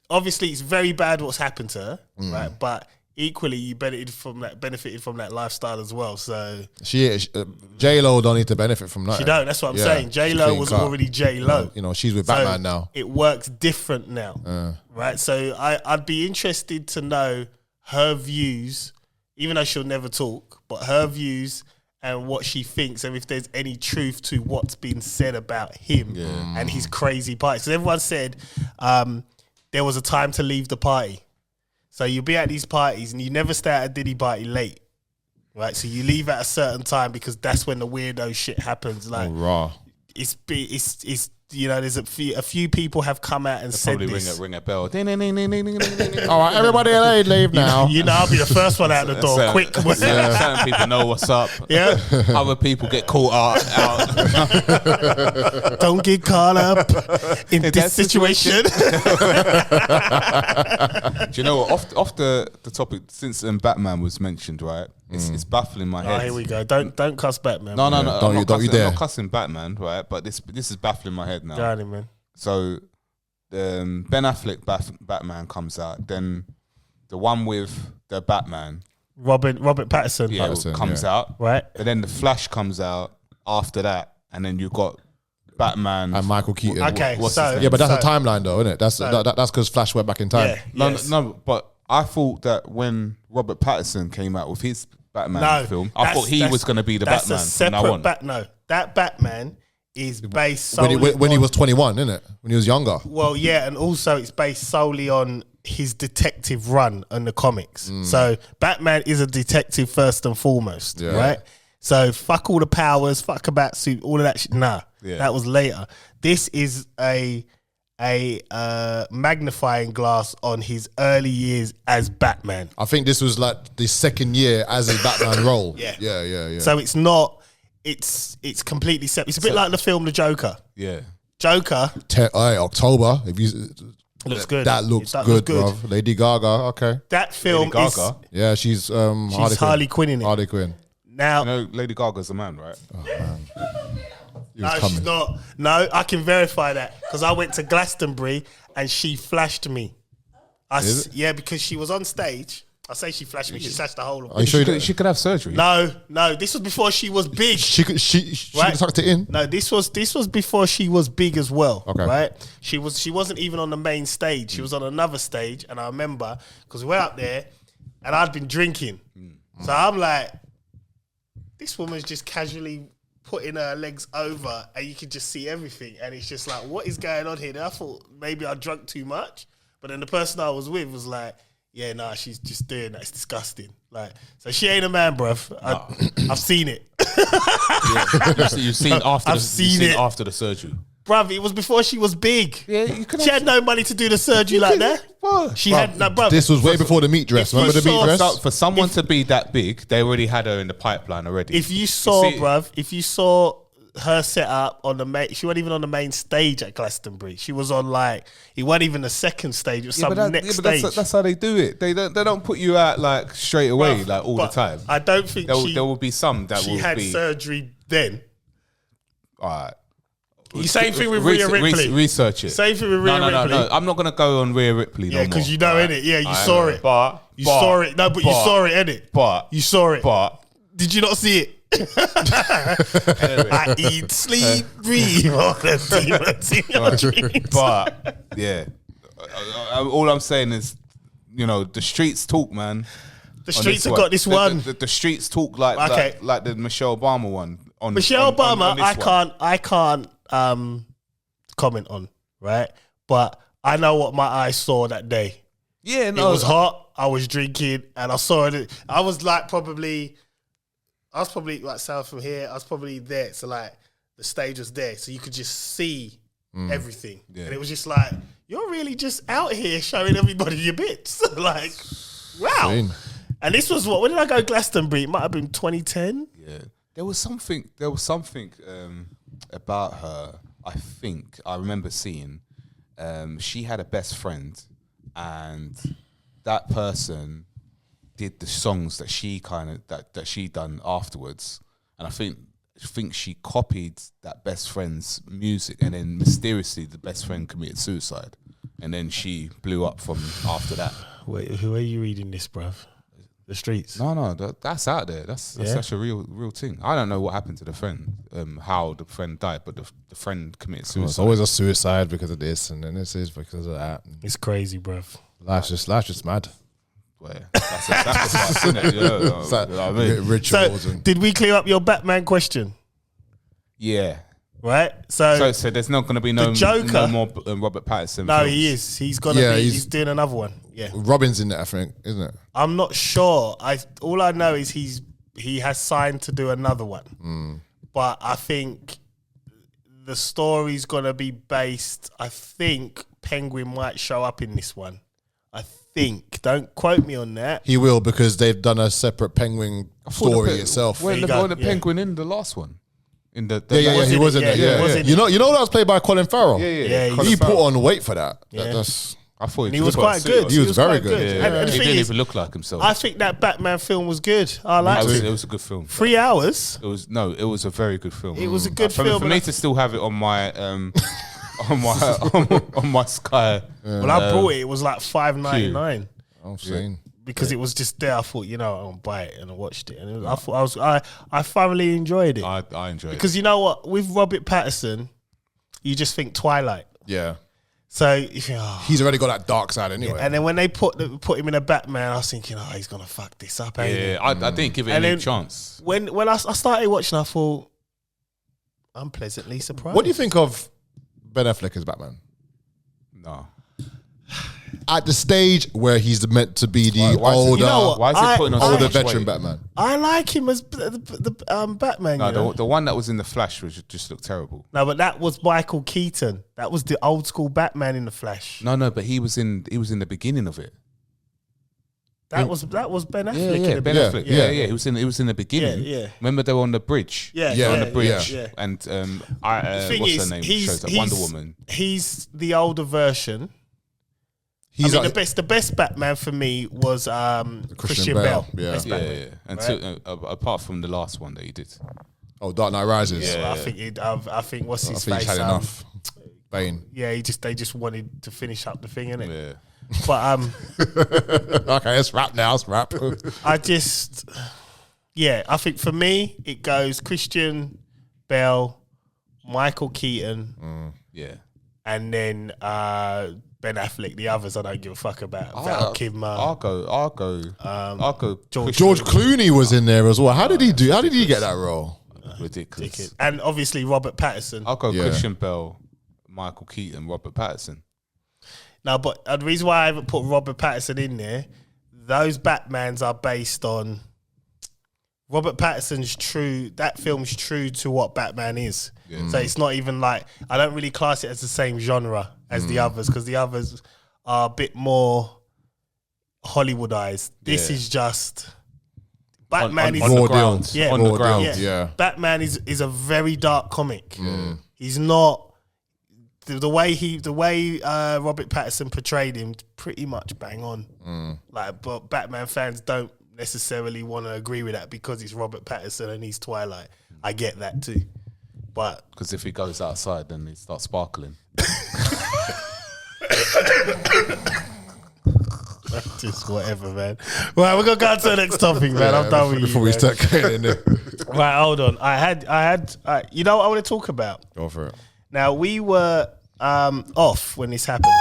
obviously it's very bad what's happened to her, right? But equally you benefited from that lifestyle as well. So J-Lo don't need to benefit from that. she don't. That's what I'm Yeah, saying. she's J-Lo clean was cut. already J-Lo. You know, she's with So Batman now. it works different now, right? So I'd be interested to know her views, even though she'll never talk, but her views and what she thinks, and if there's any truth to what's been said about him and his crazy parties. So everyone said there was a time to leave the party. So you'll be at these parties and you never stay at a Diddy party late, right? So you leave at a certain time because that's when the weirdo shit happens. Like Raw. it's you know, there's a few people have come out and said Probably this. ring a bell. All right, everybody leave now. You know, I'll be the first one out the door. Certain- Quick. Certain people know what's up. Yeah. Other people get caught out. Don't get caught up in In this that situation. Do you know what? Off the topic, since Batman was mentioned, right? It's baffling my Oh, head. here we go. Don't cuss Batman. No. Don't I'm you not dare. I'm not cussing Batman, right? But this is baffling my head now. Go on, man. So, Ben Affleck Batman comes out. Then the one with the Batman, Robert Pattinson. yeah, Pattinson, comes yeah. out. Right. And then the Flash comes out after that, and then you got Batman And Michael Keaton. Okay, what's so his name? Yeah, but that's so- a timeline though, isn't it? That's because Flash went back in time. Yeah. No, yes. no, but I thought that when Robert Pattinson came out with his Batman film, I thought he was going to be the that's Batman a from now on. separate No, that Batman is based When solely he on, was 21, isn't it? When he was younger. well, yeah, and also it's based solely on his detective run on the comics. So Batman is a detective first and foremost, right? So fuck all the powers, fuck a bat suit, all of that shit. Nah, that was later. This is a magnifying glass on his early years as Batman. I think this was like the second year as a Batman role. Yeah. So it's not. It's completely separate. It's a bit like the film The Joker. Yeah. Joker October. If you looks good. That looks good, bro. Lady Gaga. Okay. That film Lady is. Gaga? Yeah, she's Harley Quinn in it. Harley Quinn. Now, You know, Lady Gaga's a man, right? no, she's not. No, I can verify that because I went to Glastonbury and she flashed me. Yeah, because she was on stage. I say she flashed me. She flashed the whole of Are you sure She could have surgery. No, this was before she was big. she Right. tucked it in? No, this was before she was big as well. Okay. Right? She wasn't even on the main stage. She was on another stage, and I remember because we went up there, and I'd been drinking, so I'm like, this woman's just casually putting her legs over, and you could just see everything, and it's just like, what is going on here? And I thought maybe I drunk too much, but then the person I was with was like, yeah, nah, she's just doing that. It's disgusting. Like, so she ain't a man, bruv. I've seen it. You've seen after I've seen it. after the surgery. Bruv, it was before she was big. Yeah, you could. She had no money to do the surgery like that. She had no, bruv. This was way before the meat dress. If you Remember the meat saw- dress? For someone to be that big, they already had her in the pipeline already. If you saw, see- bruv, if you saw her set up on the main, she wasn't even on the main stage at Glastonbury. She was on it wasn't even the second stage. It was some next stage. That's how they do it. They don't put you out like straight away, Bruv, like all the but time. I don't think There will be some that she will had be. surgery then. All right. You same thing with Rhea Ripley. Research it. Same thing with Rhea Ripley. No. I'm not gonna go on Rhea Ripley. Yeah, because you know, innit? Yeah, you saw it. But You saw it. No, but you saw it, innit? But You saw it. But Did you not see it? I eat, sleep, breathe. All the demons in your dreams. but yeah, all I'm saying is, the streets talk, man. The streets have got this one. The streets talk like Okay. like the Michelle Obama one. Michelle Obama, this one. I can't comment on, right? But I know what my eyes saw that day. Yeah, It was hot. I was drinking, and I saw it. I was probably like south from here. I was probably there. So like the stage was there, so you could just see everything. Yeah. And it was just like, you're really just out here showing everybody your bits. Like, wow. Insane. And this was when did I go Glastonbury? It might have been 2010. Yeah, there was something about her. I think I remember seeing. She had a best friend, and that person did the songs that she that she done afterwards, and I think she copied that best friend's music, and then mysteriously the best friend committed suicide, and then she blew up from after that. Wait, who are you reading this, bruv? The streets. No, that's out there. That's such a real thing. I don't know what happened to the friend, how the friend died, but the friend committed suicide. It's always a suicide because of this, and then this is because of that. It's crazy, bruv. Life's just mad. Well, that's the part, isn't it? It's like, You know what I mean? rituals So, and did we clear up your Batman question? Yeah. Right? So So there's not going to be no Joker- more Robert Pattinson. no, films. he is. He's gonna Yeah, be. he's- He's doing another one. Yeah. Robin's in it, I think, isn't it? I'm not sure. All I know is he has signed to do another one. But I think the story's gonna be based. I think Penguin might show up in this one. I think. Don't quote me on that. He will, because they've done a separate Penguin story itself. When you the go, the yeah. Penguin in the last one, in the Yeah, he was in it, there. yeah, Yeah, he was yeah. in You it. know that was played by Colin Farrell. Yeah, He put on weight for that. Yeah. That's I thought And he was quite good. He was very quite good. Yeah, And the he thing didn't is, even look like himself. I think that Batman film was good. I liked it it. was a good film. 3 hours. It was a very good film. It was a good For film, For and me I- to still have it on my on my Sky. Well, I bought it. It was like $5.99 I'm saying. because it was just there. I thought, I'll buy it, and I watched it, and it was, I thoroughly enjoyed it I enjoyed because you know what, with Robert Pattinson, you just think Twilight. Yeah. So you think, oh. He's already got that dark side anyway. And then when they put him in a Batman, I was thinking, he's gonna fuck this up. Ain't he? Yeah, I didn't give it And any then chance. When I started watching, I thought, I'm pleasantly surprised. What do you think of Ben Affleck as Batman? No. at the stage where he's meant to be the Why is it- older, You know what? Why is he putting on so older much veteran weight? Batman. I like him as the Batman. No, you know? the one that was in the Flash was just looked terrible. No, but that was Michael Keaton. That was the old school Batman in the Flash. No, but he was in the beginning of it. That was Ben Affleck. in Yeah, the Ben Yeah, Affleck. yeah. Yeah. He was in the beginning. Yeah, yeah. Remember they were on the bridge. Yeah, Yeah, on the bridge. yeah. And The thing what's is, her name? Shows up, Wonder Woman. He's the older version. He's I mean, like, the best Batman for me was Christian Bale. Yeah. Best Yeah, Batman. yeah. Until apart from the last one that he did. oh, Dark Knight Rises. Yeah. I think what's I his think face? he's had enough. Bane. Yeah, they just wanted to finish up the thing, innit? Yeah. But Okay, let's wrap now. Let's wrap. I think for me it goes Christian Bale, Michael Keaton, Yeah. and then Ben Affleck. The others I don't give a fuck about. Val Kilmer. I'll go. George Clooney was in there as well. How did he do? How did he get that role? Ridiculous. And obviously Robert Pattinson. I'll go Yeah. Christian Bale, Michael Keaton, Robert Pattinson. No, but the reason why I haven't put Robert Pattinson in there, those Batmans are based on Robert Pattinson's true. That film's true to what Batman is. So it's not even like, I don't really class it as the same genre as the others, because the others are a bit more Hollywoodized. This Yeah. is just Batman is on the Raw ground. deal. Yeah. On the Raw ground. deal, yeah. Batman is a very dark comic. He's not the way Robert Pattinson portrayed him, pretty much bang on. Like, but Batman fans don't necessarily want to agree with that because it's Robert Pattinson and he's Twilight. I get that too, but Because if he goes outside, then he starts sparkling. just whatever, man. Right, we're gonna go on to the next topic, man. I'm done with you. Before we man. start getting in there. Right, hold on. I had. You know what I want to talk about? Go for it. Now we were off when this happened.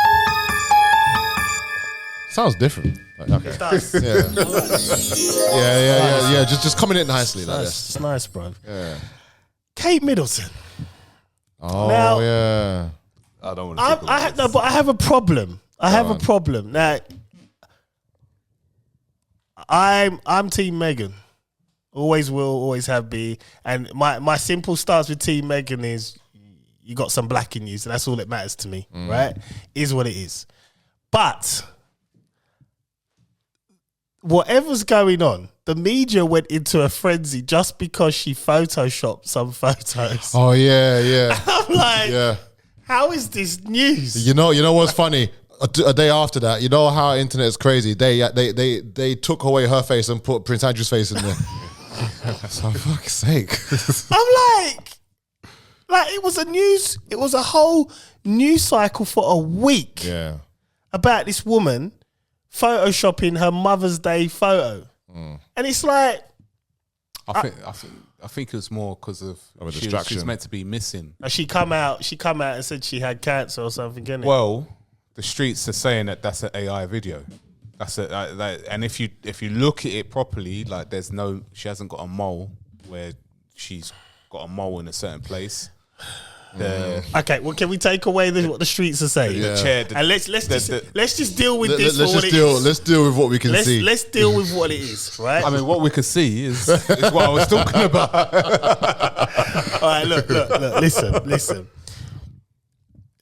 Sounds different. Like, okay. It does. Yeah. Just coming in nicely like this. It's nice, bro. Yeah. Kate Middleton. Oh Now- yeah. I don't want to talk about No, but I have a problem. Now, I'm Team Megan. Always will, always have be. And my simple stance with Team Megan is you got some black in you, so that's all that matters to me, right? Is what it is. But whatever's going on, the media went into a frenzy just because she photoshopped some photos. Oh yeah. I'm like, Yeah. how is this news? You know what's funny? A day after that, you know how internet is crazy. They took away her face and put Prince Andrew's face in there. So for fuck's sake. I'm like it was a whole news cycle for a week Yeah. about this woman photoshopping her Mother's Day photo. And it's like, I think it was more because of a she distraction. was meant to be missing. she come out and said she had cancer or something, innit? Well, the streets are saying that that's an AI video. And if you look at it properly, like she hasn't got a mole where she's got a mole in a certain place. Okay, well, can we take away what the streets are saying? Yeah. The chair, And let's just deal with this. Let's deal with what we can see. Let's deal with what it is, right? I mean, what we could see is what I was talking about. All right, look. Listen.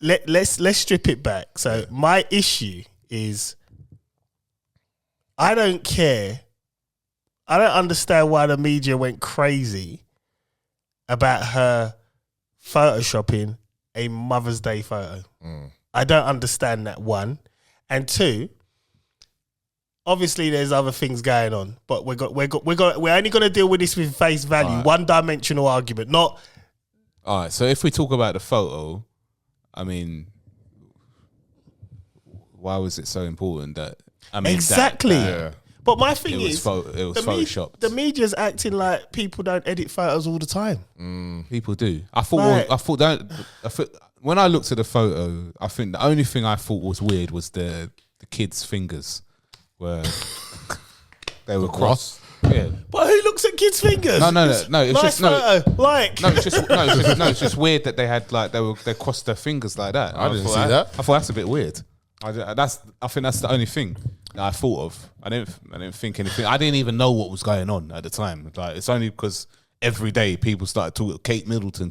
Let's strip it back. So my issue is, I don't care. I don't understand why the media went crazy about her photoshopping a Mother's Day photo. I don't understand that, one. And two, obviously there's other things going on, but we're only going to deal with this with face value, Right. one-dimensional argument, not. All right, so if we talk about the photo, I mean, why was it so important that? I mean, Exactly. Yeah. But my thing It was is, photoshopped. the media's acting like people don't edit photos all the time. People do. I thought when I looked at the photo, I think the only thing I thought was weird was the kids' fingers where they were crossed. Yeah. But who looks at kids' fingers? No. It's Nice just photo. Like, It's just weird that they had they crossed their fingers like that. I didn't see that. I thought that's a bit weird. I think that's the only thing that I thought of. I didn't think anything. I didn't even know what was going on at the time. Like, it's only because every day people started talking Kate Middleton,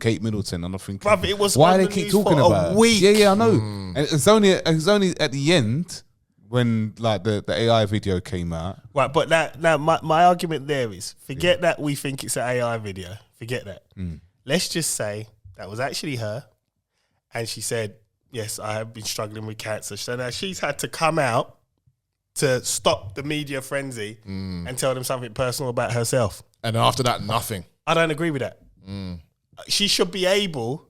and I'm thinking, Bruv, it was why on they the keep news talking for about a it? week. Yeah, I know. And it's only at the end when like the AI video came out. Right, but now my argument there is, forget that we think it's an AI video. Forget that. Let's just say that was actually her, and she said, yes, I have been struggling with cancer. So now she's had to come out to stop the media frenzy and tell them something personal about herself. And after that, nothing. I don't agree with that. She should be able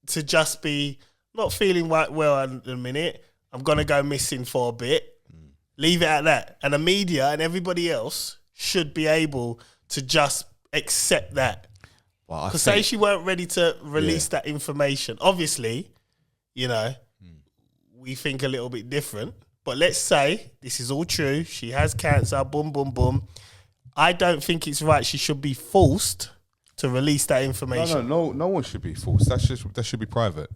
to just be not feeling right well in a minute. I'm going to go missing for a bit. Leave it at that. And the media and everybody else should be able to just accept that. Because say she weren't ready to release that information. Obviously, you know, we think a little bit different. But let's say this is all true. She has cancer, boom, boom, boom. I don't think it's right. She should be forced to release that information. No one should be forced. That should be private.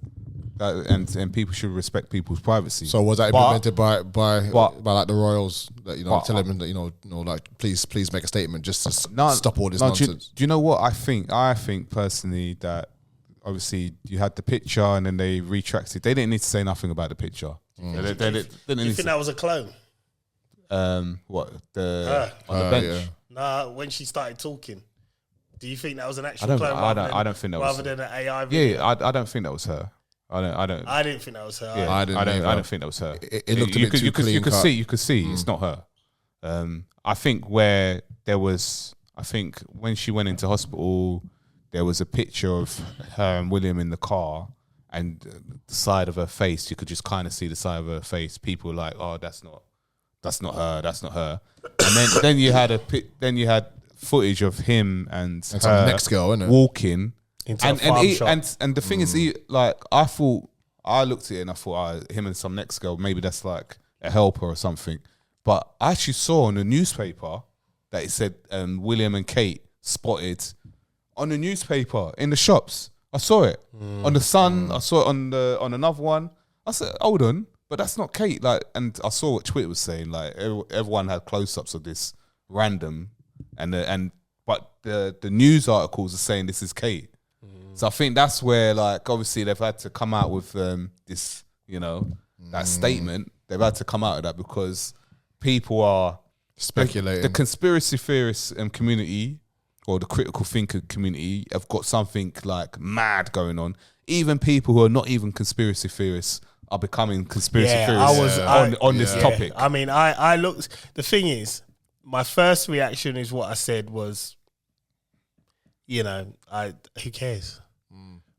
And people should respect people's privacy. So was that implemented by like the royals that telling them that like please make a statement just to stop all this nonsense? Do you know what I think? I think personally that obviously you had the picture and then they retracted. They didn't need to say nothing about the picture. Do you think that was a clone? What on the bench? Yeah. Nah, when she started talking. Do you think that was an actual clone? I don't think that was rather than an AI video. Yeah, I don't think that was her. I didn't think that was her. Yeah, I don't think that was her. It looked a bit too clean cut. You could see it's not her. I think when she went into hospital, there was a picture of her and William in the car, and the side of her face, you could just kind of see the side of her face. People were like, "Oh, that's not her." And then you had footage of him and her some next girl, innit? walking. Into a farm shop. And the thing is, I looked at it and I thought, him and some next girl, maybe that's like a helper or something. But I actually saw on the newspaper that it said William and Kate spotted on the newspaper in the shops. I saw it on the Sun. I saw it on another one. I said, hold on, but that's not Kate. Like, and I saw what Twitter was saying. Like, everyone had close-ups of this random, but the news articles are saying this is Kate. So I think that's where, like, obviously they've had to come out with this, that statement. They've had to come out of that because people are speculating. The conspiracy theorist community or the critical thinker community have got something like mad going on. Even people who are not even conspiracy theorists are becoming conspiracy theorists on this topic. I mean, I looked. The thing is, my first reaction is what I said was, who cares?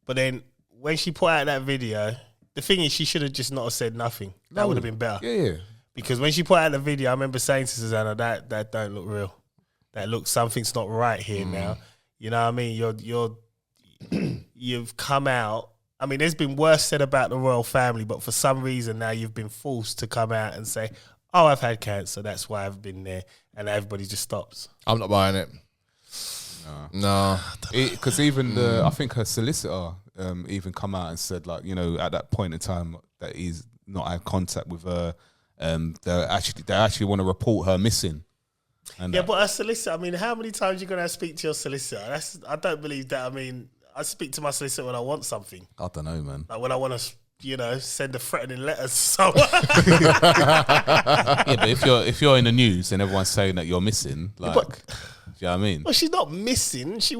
But then when she put out that video, the thing is, she should have just not said nothing. That would have been better. Yeah. Because when she put out the video, I remember saying to Susanna, that don't look real. That looks, something's not right here now. You know what I mean? You've come out. I mean, there's been worse said about the royal family, but for some reason now you've been forced to come out and say, "Oh, I've had cancer. That's why I've been there," and everybody just stops. I'm not buying it. No, because even I think her solicitor even come out and said, like, at that point in time that he's not had contact with her. They actually want to report her missing. And but her solicitor. I mean, how many times are you gonna speak to your solicitor? I don't believe that. I mean, I speak to my solicitor when I want something. I don't know, man. Like when I want to, send a threatening letter to someone. Yeah, but if you're in the news and everyone's saying that you're missing, like. Do you know what I mean? Well, she's not missing. She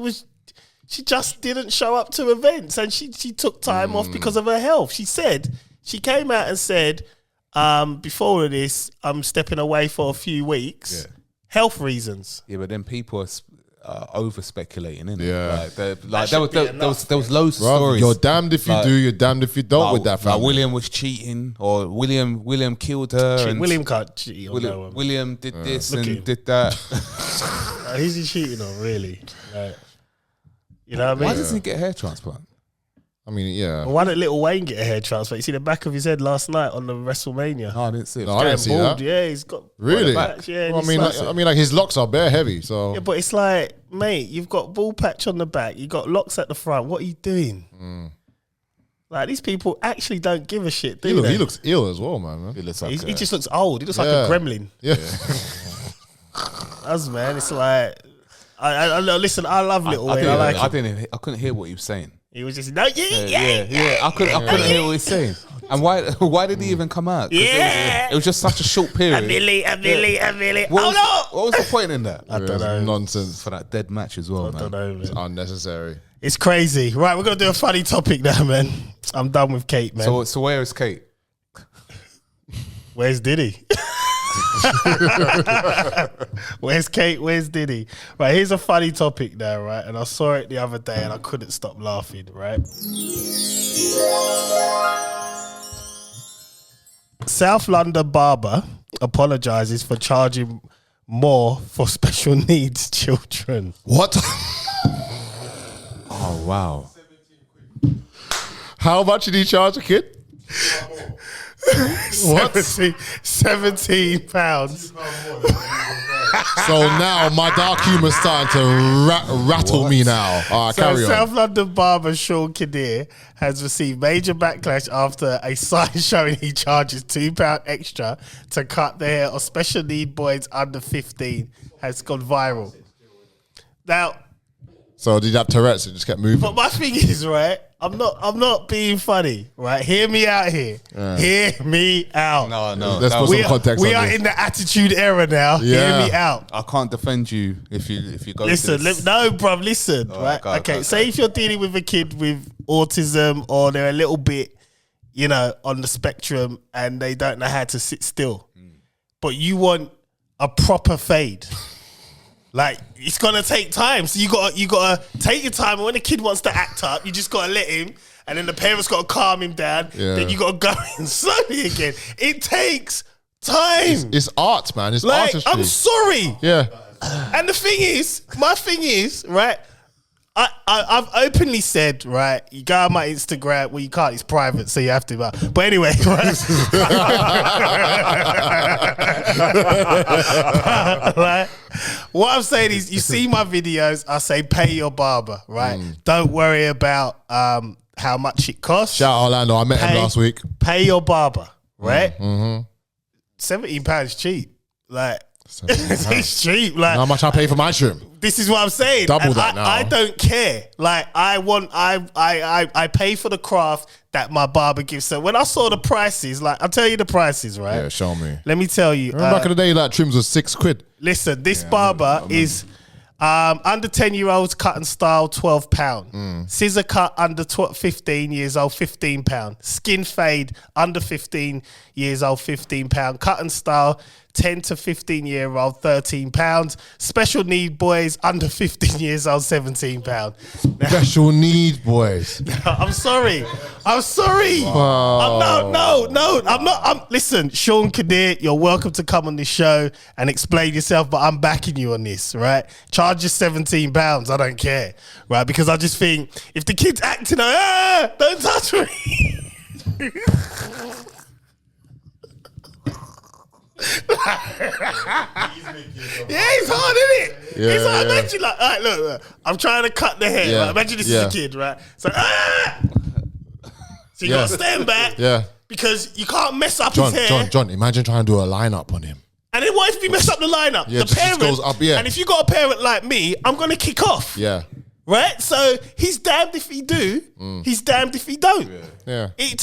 just didn't show up to events, and she took time off because of her health. She came out and said, before this, I'm stepping away for a few weeks. Yeah. Health reasons. Yeah, but then people are over speculating, innit? Yeah. There was loads of stories. You're damned if you do, you're damned if you don't with that family. Like William was cheating, or William killed her. William can't cheat on no one. William did this and did that. Who's he cheating on, really? Like, you know what I mean? Why doesn't he get a hair transplant? I mean, yeah. Well, why didn't Lil Wayne get a hair transplant? You see the back of his head last night on the WrestleMania? No, I didn't see it. No, I didn't see that. Yeah, he's got really. Yeah, well, I mean, like his locks are bare heavy. So yeah, but it's like, mate, you've got ball patch on the back, you got locks at the front. What are you doing? Like, these people actually don't give a shit, do He they? looks ill as well, man. It looks like He just looks old. He looks like a gremlin. Yeah. Us, man. It's like, I listen, I love Little Wayne. I like him. I couldn't hear what he was saying. He was just, no, I couldn't hear what he was saying. And why did he even come out? It was just such a short period. A milli. What was the point in that? I don't know. Nonsense. For that dead match as well, man. I don't know, man. It's unnecessary. It's crazy. Right, we're going to do a funny topic now, man. I'm done with Kate, man. So where is Kate? Where's Diddy? Where's Kate? Where's Diddy? Right, here's a funny topic now, right? And I saw it the other day and I couldn't stop laughing, right? South London barber apologises for charging more for special needs children. What? Oh, wow. How much did he charge a kid? What? 17 pounds. So now my dark humor's starting to rattle me now. All right, So carry on. South London barber Sean Kinnear has received major backlash after a sign showing he charges £2 extra to cut the hair of special need boys under 15 has gone viral. Now, So did you have Tourette's and just kept moving? but my thing is, right, I'm not being funny, right? Hear me out here. Hear me out. No. Let's put some context We on are this. in the attitude era now. Yeah. Hear me out. I can't defend you if you go. Listen, to this. no, bruv, listen, right? go, Okay, go, say if you're dealing with a kid with autism or they're a little bit, on the spectrum and they don't know how to sit still, but you want a proper fade. Like, it's gonna take time, so you gotta take your time. And when the kid wants to act up, you just gotta let him, and then the parents gotta calm him down. Yeah. Then you gotta go in slowly again. It takes time. It's art, man. It's Like, artistry. I'm sorry. Yeah. And my thing is, right, I've openly said, right, you go on my Instagram, well, you can't, it's private, so you have to, but anyway, right, right, what I'm saying is, you see my videos, I say pay your barber, right, don't worry about how much it costs. Shout out Orlando. I met him last week. Pay your barber, right, £17 cheap, like, it's cheap, like, How much I pay for my trim? this is what I'm saying. Double And that now. I don't care. Like, I pay for the craft that my barber gives. So when I saw the prices, like, I'll tell you the prices, right? Yeah, show me. Let me tell you. Remember back in the day, like trims was £6. Listen, this barber is under 10-year-olds cut and style, £12. Scissor cut under 15 years old, £15. Skin fade under 15 years old, £15. Cut and style, 10 to 15-year-old, £13. Special need boys under 15 years old, £17. Special need boys. I'm sorry. No. I'm not. Listen, Sean Kinnear, you're welcome to come on this show and explain yourself, but I'm backing you on this, right? Charge us £17. I don't care, right? Because I just think if the kid's acting like, don't touch me. It's hard, isn't it? Yeah, It's hard. yeah. Imagine, like, all right, look, I'm trying to cut the hair. Yeah, Right? Imagine this is yeah. a kid, right? So, so you Yeah. got to stand back, Yeah. because you can't mess up his hair. John, imagine trying to do a lineup on him. And then what if you mess up the lineup? Yeah, The just parent goes up, yeah. And if you got a parent like me, I'm gonna kick off. Yeah. Right? So he's damned if he do. He's damned if he don't. Yeah. It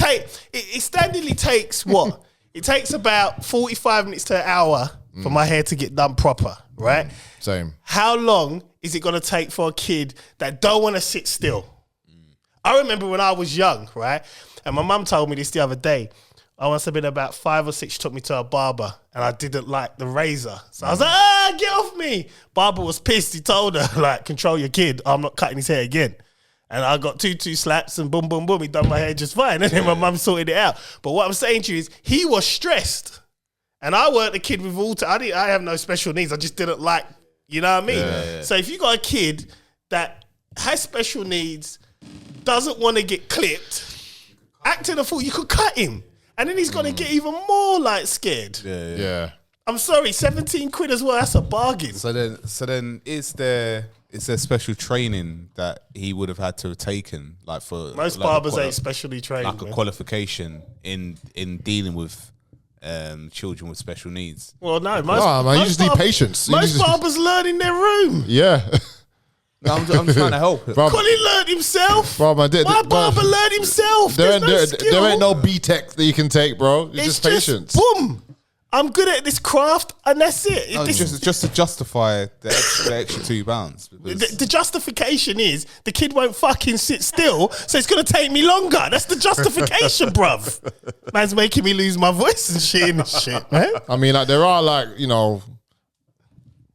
standardly takes what? It takes about 45 minutes to an hour for my hair to get done proper, right? Same. How long is it gonna take for a kid that don't want to sit still? I remember when I was young, right? And my mum told me this the other day. I must have been about 5 or 6. She took me to a barber and I didn't like the razor. So I was like, get off me. Barber was pissed. He told her, like, control your kid. I'm not cutting his hair again. And I got two slaps and boom, boom, boom. He done my hair just fine. And then my mum sorted it out. But what I'm saying to you is he was stressed. And I weren't a kid with autism. I have no special needs. I just didn't like, you know what I mean? Yeah. So if you got a kid that has special needs, doesn't want to get clipped, acting a fool, you could cut him. And then he's going to get even more, like, scared. Yeah. I'm sorry, 17 quid as well, that's a bargain. So then, is there is there special training that he would have had to have taken, like for Most like barbers ain't specially trained, like a man. qualification in dealing with children with special needs? Well, no, man, you just need patience. Most barbers learn in their room. Yeah. I'm just trying to help. Bro, Colin learned himself. Bro, man, My barber learned himself. there There ain't no B-Tech that you can take, bro. It's just patience. Boom. I'm good at this craft, and that's it. No, just to justify the extra £2. Because The justification is the kid won't fucking sit still, so it's gonna take me longer. That's the justification, bruv. Man's making me lose my voice and shit and shit, man. I mean, like there are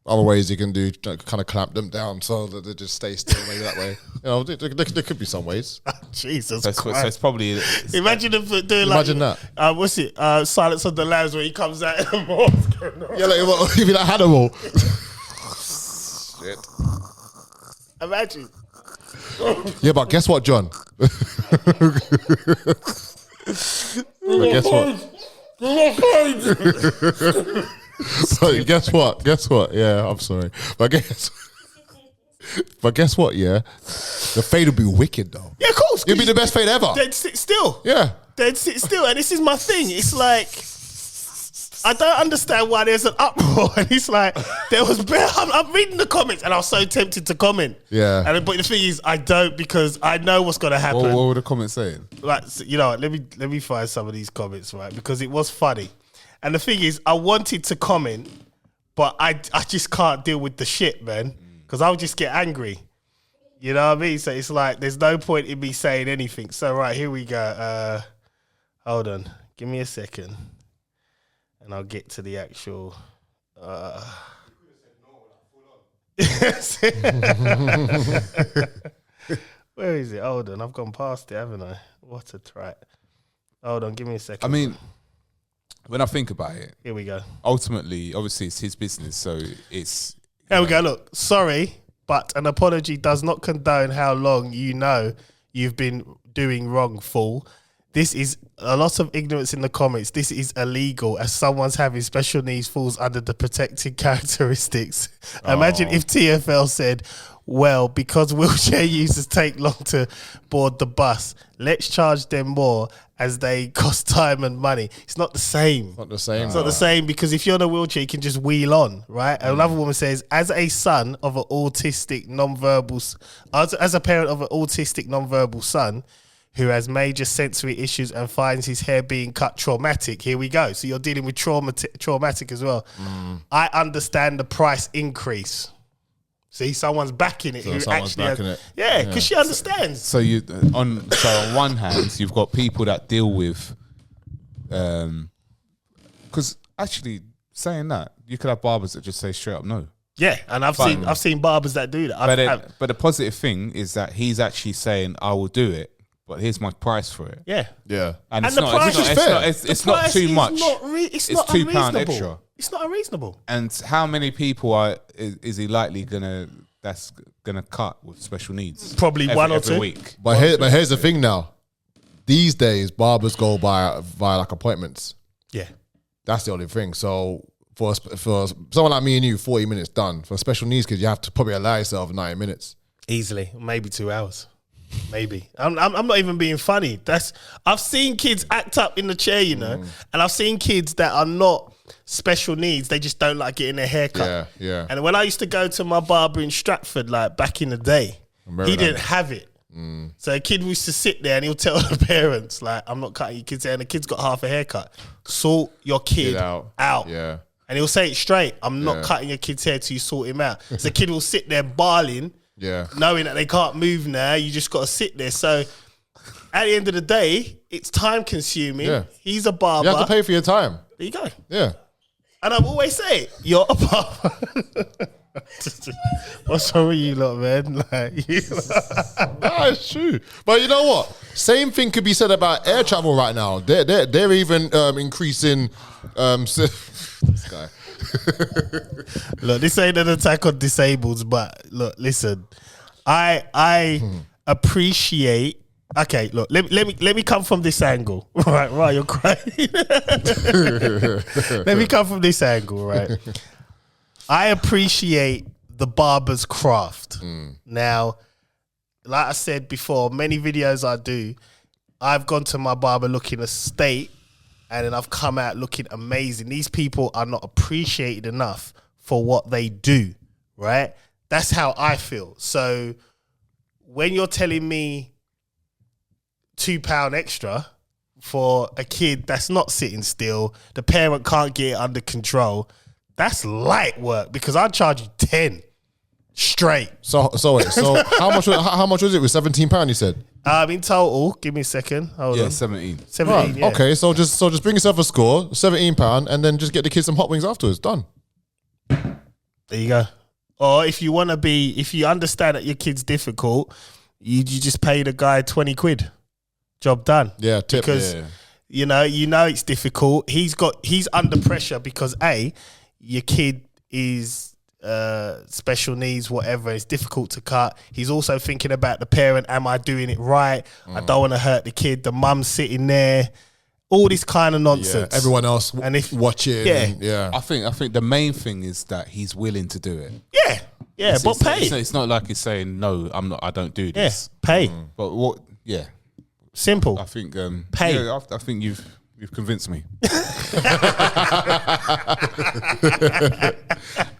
other ways you can do, kind of clamp them down so that they just stay still, maybe that way. There could be some ways. Jesus so Christ. it's probably Imagine if doing Imagine like that. What's it? Silence of the Lambs, where he comes out and more. Yeah, like if you're like Hannibal. Shit. Imagine. Yeah, but guess what, John? But guess what? So guess what? Guess what? Yeah, I'm sorry, but guess what? Yeah, the fade would be wicked though. Yeah, of course. It'd be the best fade ever. They'd sit still. Yeah, They'd sit still, and this is my thing. It's like I don't understand why there's an uproar, and it's like there was. I'm reading the comments, and I was so tempted to comment. Yeah, but the thing is, I don't because I know what's gonna happen. what were the comments saying? Like, you know, let me find some of these comments, right? Because it was funny. And the thing is, I wanted to comment, but I just can't deal with the shit, man. Because I'll just get angry. You know what I mean? So it's like, there's no point in me saying anything. So, right, here we go. Hold on. Give me a second. And I'll get to the actual... Where is it? Hold on. I've gone past it, haven't I? What a twat. Hold on. Give me a second. I mean, when I think about it, here we go. Ultimately, obviously, it's his business, so it's... Here we go. Look, sorry, but an apology does not condone how long you know you've been doing wrong, fool. This is a lot of ignorance in the comments. This is illegal as someone's having special needs falls under the protected characteristics. Imagine if TFL said, well, because wheelchair users take long to board the bus, let's charge them more as they cost time and money. It's not the same. not the same. It's not the same because if you're in a wheelchair, you can just wheel on, right? Another woman says, as a son of an autistic non-verbal, as a parent of an autistic non-verbal son who has major sensory issues and finds his hair being cut traumatic. Here we go. So you're dealing with traumatic as well. I understand the price increase. See, someone's backing it. So someone's backing it. Yeah, because she understands. So on one hand, you've got people that deal with, because actually saying that, you could have barbers that just say straight up no. Yeah, and I've seen barbers that do that. But the positive thing is that he's actually saying, I will do it, but here's my price for it. Yeah. Yeah. And the price is fair. It's not too much. It's not £2 unreasonable. extra. It's not unreasonable. And how many people is he likely that's gonna cut with special needs? Probably one or two. Week. But here's the thing now. These days, barbers go via like appointments. Yeah. That's the only thing. So for someone like me and you, 40 minutes done. For special needs kids, you have to probably allow yourself 90 minutes. Easily, maybe 2 hours. Maybe. I'm not even being funny. I've seen kids act up in the chair, you know, and I've seen kids that are not special needs. They just don't like getting their hair cut. Yeah, yeah. And when I used to go to my barber in Stratford, like back in the day, he didn't have it. So a kid used to sit there and he'll tell the parents, like, I'm not cutting your kid's hair, and the kid's got half a haircut. Sort your kid out. Yeah. And he'll say it straight, I'm not cutting your kid's hair till you sort him out. So the kid will sit there barling, knowing that they can't move now. You just got to sit there. So at the end of the day, it's time consuming. Yeah. He's a barber. You have to pay for your time. There you go. Yeah. And I've always said, you're a barber. What's wrong with you lot, man? Like, Nah, it's true. But you know what? Same thing could be said about air travel right now. They're even increasing. This guy. Look, this ain't an attack on disabled, but look, listen, I appreciate. Okay, look, let me come from this angle. Right, you're crying. Let me come from this angle, right? I appreciate the barber's craft. Now, like I said before, many videos I do, I've gone to my barber looking a state, and then I've come out looking amazing. These people are not appreciated enough for what they do, right? That's how I feel. So when you're telling me £2 extra for a kid that's not sitting still, the parent can't get it under control, that's light work, because I'd charge you 10 straight. So wait, so how much was it? With £17, you said? In total, give me a second. Hold on. 17. 17, Right, yeah. okay, so just bring yourself a score, £17, and then just get the kids some hot wings afterwards. Done. There you go. Or if you understand that your kid's difficult, you just pay the guy 20 quid. Job done. Yeah, tip. Because you know it's difficult. He's under pressure because your kid is special needs, whatever. It's difficult to cut. He's also thinking about the parent. Am I doing it right? I don't want to hurt the kid. The mum's sitting there. All this kind of nonsense. Yeah, everyone else watching. Yeah. I think the main thing is that he's willing to do it. Yeah, but pay. It's not like he's saying, no, I'm not, I don't do this. Pay. But what, yeah. Simple. I think, pay. Yeah, I think you've convinced me.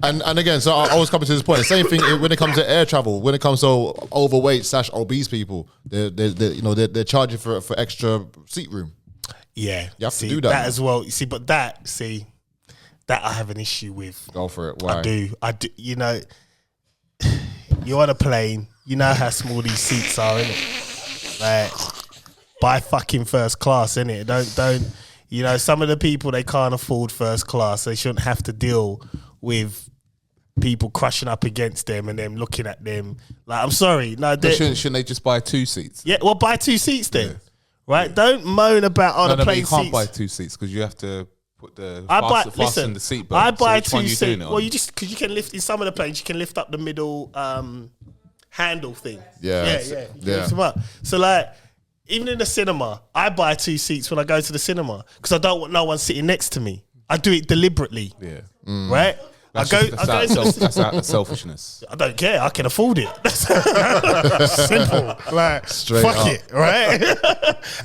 And again, so I was coming to this point. The same thing when it comes to air travel. When it comes to overweight / obese people, they're charging for extra seat room. Yeah, you have to do that as well. You see, but that I have an issue with. Go for it. Why? I do. You know, you're on a plane. You know how small these seats are, innit? Like, buy fucking first class, innit? Don't. You know, some of the people, they can't afford first class. They shouldn't have to deal with people crushing up against them and them looking at them. Like, I'm sorry. No, shouldn't they just buy 2 seats? Yeah, well, buy 2 seats then. Yeah. Right? Don't moan about the plane seats. You can't buy 2 seats because you have to put the fasten the seatbelt. I buy 2 seats. Well, because you can lift in some of the planes. You can lift up the middle handle thing. Yeah. You can lift them up. So like, even in the cinema, I buy 2 seats when I go to the cinema because I don't want no one sitting next to me. I do it deliberately. Yeah. Right. That's out of selfishness. I don't care. I can afford it. Simple. Like, straight fuck up. it, right?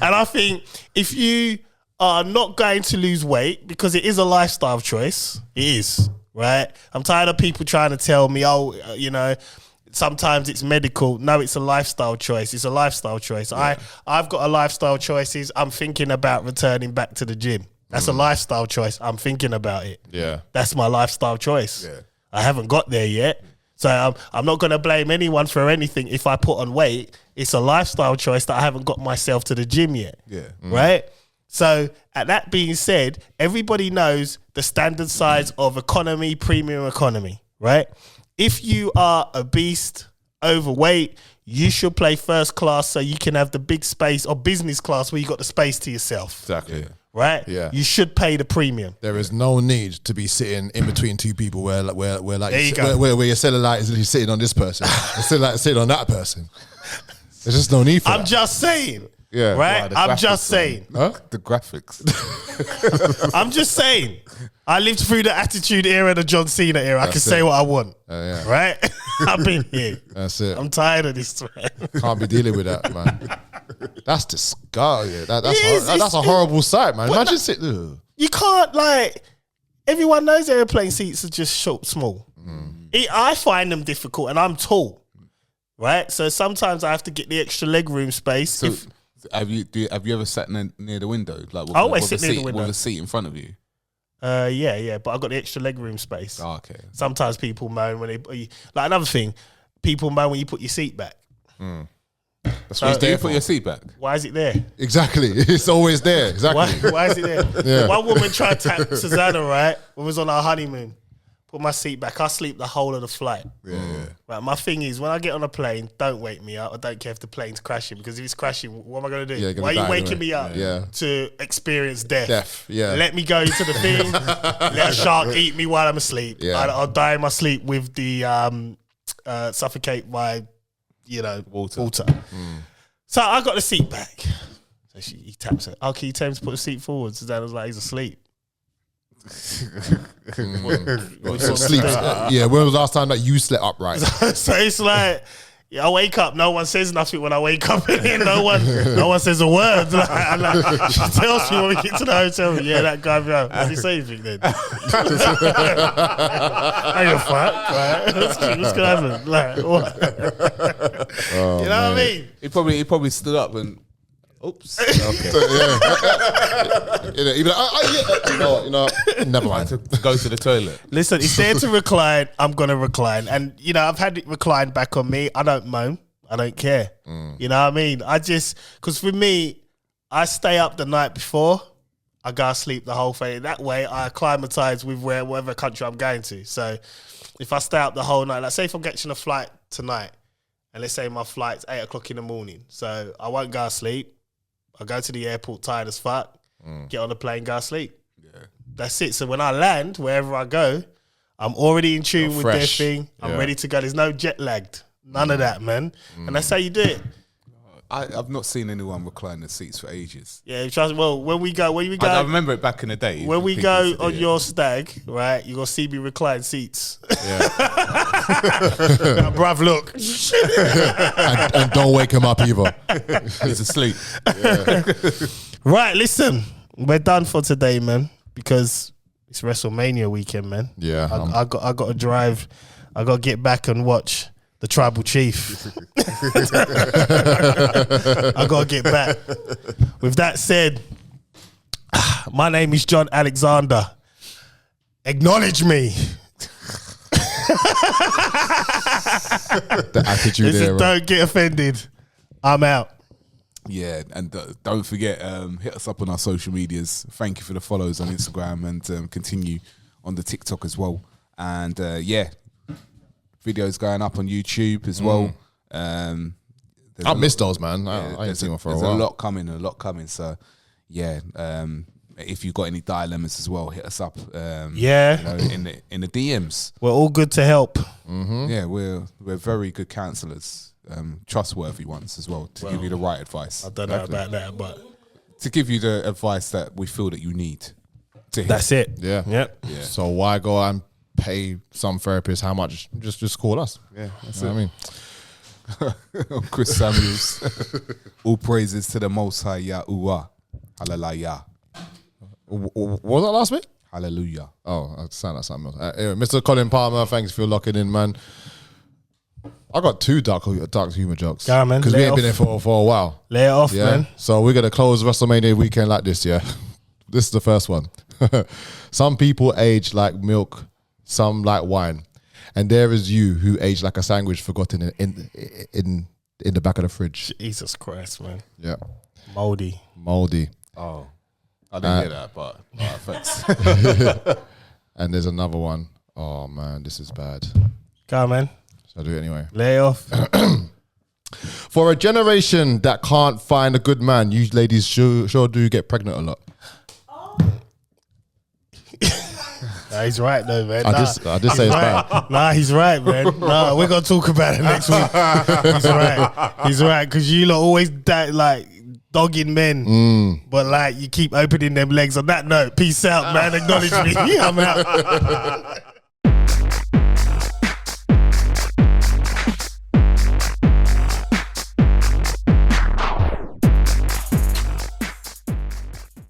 And I think if you are not going to lose weight, because it is a lifestyle choice, it is, right? I'm tired of people trying to tell me, sometimes it's medical. No, it's a lifestyle choice. It's a lifestyle choice. Yeah. I've got a lifestyle choices. I'm thinking about returning back to the gym. That's a lifestyle choice. I'm thinking about it. Yeah. That's my lifestyle choice. Yeah. I haven't got there yet. So I'm not going to blame anyone for anything if I put on weight. It's a lifestyle choice that I haven't got myself to the gym yet. Yeah. Right? So at that being said, everybody knows the standard size of economy, premium economy, right? If you are obese, overweight, you should play first class so you can have the big space, or business class where you got the space to yourself. Exactly. Right? Yeah. You should pay the premium. There is no need to be sitting in between 2 people where your cellulite is literally sitting on this person, your cellulite sitting on that person. There's just no need for that. I'm just saying. Yeah. Right? I'm just saying. Huh? The graphics. I'm just saying. I lived through the Attitude Era, the John Cena era. I can say what I want. Yeah. Right? I've been here. That's it. I'm tired of this, man. Can't be dealing with that, man. That's disgusting. That's a horrible sight, man. Imagine sitting. You can't, like, everyone knows airplane seats are just small. I find them difficult, and I'm tall. Right? So sometimes I have to get the extra leg room space. So have you ever sat near the window? Like I always sit near the window with a seat in front of you. Yeah, but I've got the extra leg room space. Oh, okay. Sometimes people moan when like, another thing, people moan when you put your seat back. That's what Do you put your seat back? Why is it there? Exactly. It's always there. Exactly. Why is it there? Yeah. One woman tried to tap Susanna, right? When we was on our honeymoon. Put my seat back. I sleep the whole of the flight. Yeah. Right. My thing is, when I get on a plane, don't wake me up. I don't care if the plane's crashing, because if it's crashing, what am I going to do? Yeah, why are you waking me up to experience death? Yeah. Let me go into the thing. Let a shark eat me while I'm asleep. Yeah. I'll die in my sleep with the suffocate by, water. So I got the seat back. So he taps it. Oh, can you tell him to put the seat forward? Susanna was like, he's asleep. Sleep. Yeah, when was the last time that you slept upright? So it's like, yeah, I wake up, no one says nothing when I wake up, and no one says a word. She tells me when we get to the hotel, yeah, that guy, bro, what did he say anything then? How you fuck, right? What's gonna happen? Like, what? You know what I mean? He probably stood up and, oops. Okay. You'd be like, you know, never mind. To go to the toilet. Listen, it's there to recline. I'm gonna recline, and I've had it reclined back on me. I don't moan. I don't care. You know what I mean? Because for me, I stay up the night before. I go to sleep the whole thing. That way, I acclimatise with whatever country I'm going to. So, if I stay up the whole night, like say if I'm catching a flight tonight, and let's say my flight's 8 o'clock in the morning, so I won't go to sleep. I go to the airport tired as fuck, get on the plane, go to sleep. Yeah. That's it. So when I land, wherever I go, I'm already in tune with their thing. I'm ready to go. There's no jet lagged. None of that, man. And that's how you do it. I've not seen anyone recline the seats for ages. Yeah, trust me. Well, when we go, I remember it back in the day. When we go on your stag, right, you're going to see me recline seats. Yeah. Now, bruv, look. and don't wake him up either. He's asleep. Yeah. Right, listen. We're done for today, man, because it's WrestleMania weekend, man. Yeah. I got to drive. I got to get back and watch the Tribal Chief. I got to get back. With that said, my name is John Alexander. Acknowledge me. The attitude there. Don't get offended. I'm out. Yeah, and don't forget, hit us up on our social medias. Thank you for the follows on Instagram, and continue on the TikTok as well. And videos going up on YouTube as well. I missed those, man. I ain't seen one for a while. There's a lot coming. So, yeah, if you've got any dilemmas as well, hit us up. In the DMs. We're all good to help. Yeah, we're very good counsellors, trustworthy ones as well, to give you the right advice. I don't know about that, but to give you the advice that we feel that you need to hear. That's it. Yeah. Yep. Yeah. So why go and pay some therapist how much? Just call us. Yeah, that's You know it. what I mean? Chris Samuels. All praises to the Most High Yahuwah. Hallelujah. What was that last bit? Hallelujah. Oh, I sound like something else. Anyway, Mr. Colin Palmer, thanks for locking in, man. I got two dark humor jokes. Yeah, man. Because we ain't been there for a while. Lay it off, Yeah. man. So we're gonna close WrestleMania weekend like this, yeah. This is the first one. Some people age like milk, some like wine, and there is you who age like a sandwich forgotten in the back of the fridge. Jesus Christ, man. Yeah, Moldy. Oh, I didn't hear that, but thanks. And there's another one. Oh man, this is bad. Go on, man. So I'll do it anyway. Lay off. For a generation that can't find a good man, you ladies sure do get pregnant a lot. Nah, he's right though, man. I just say it's bad. Nah, he's right, man. Nah, we're gonna talk about it next week. He's right, because you lot always dogging men, but like you keep opening them legs. On that note, peace out, man. Acknowledge me. I'm out.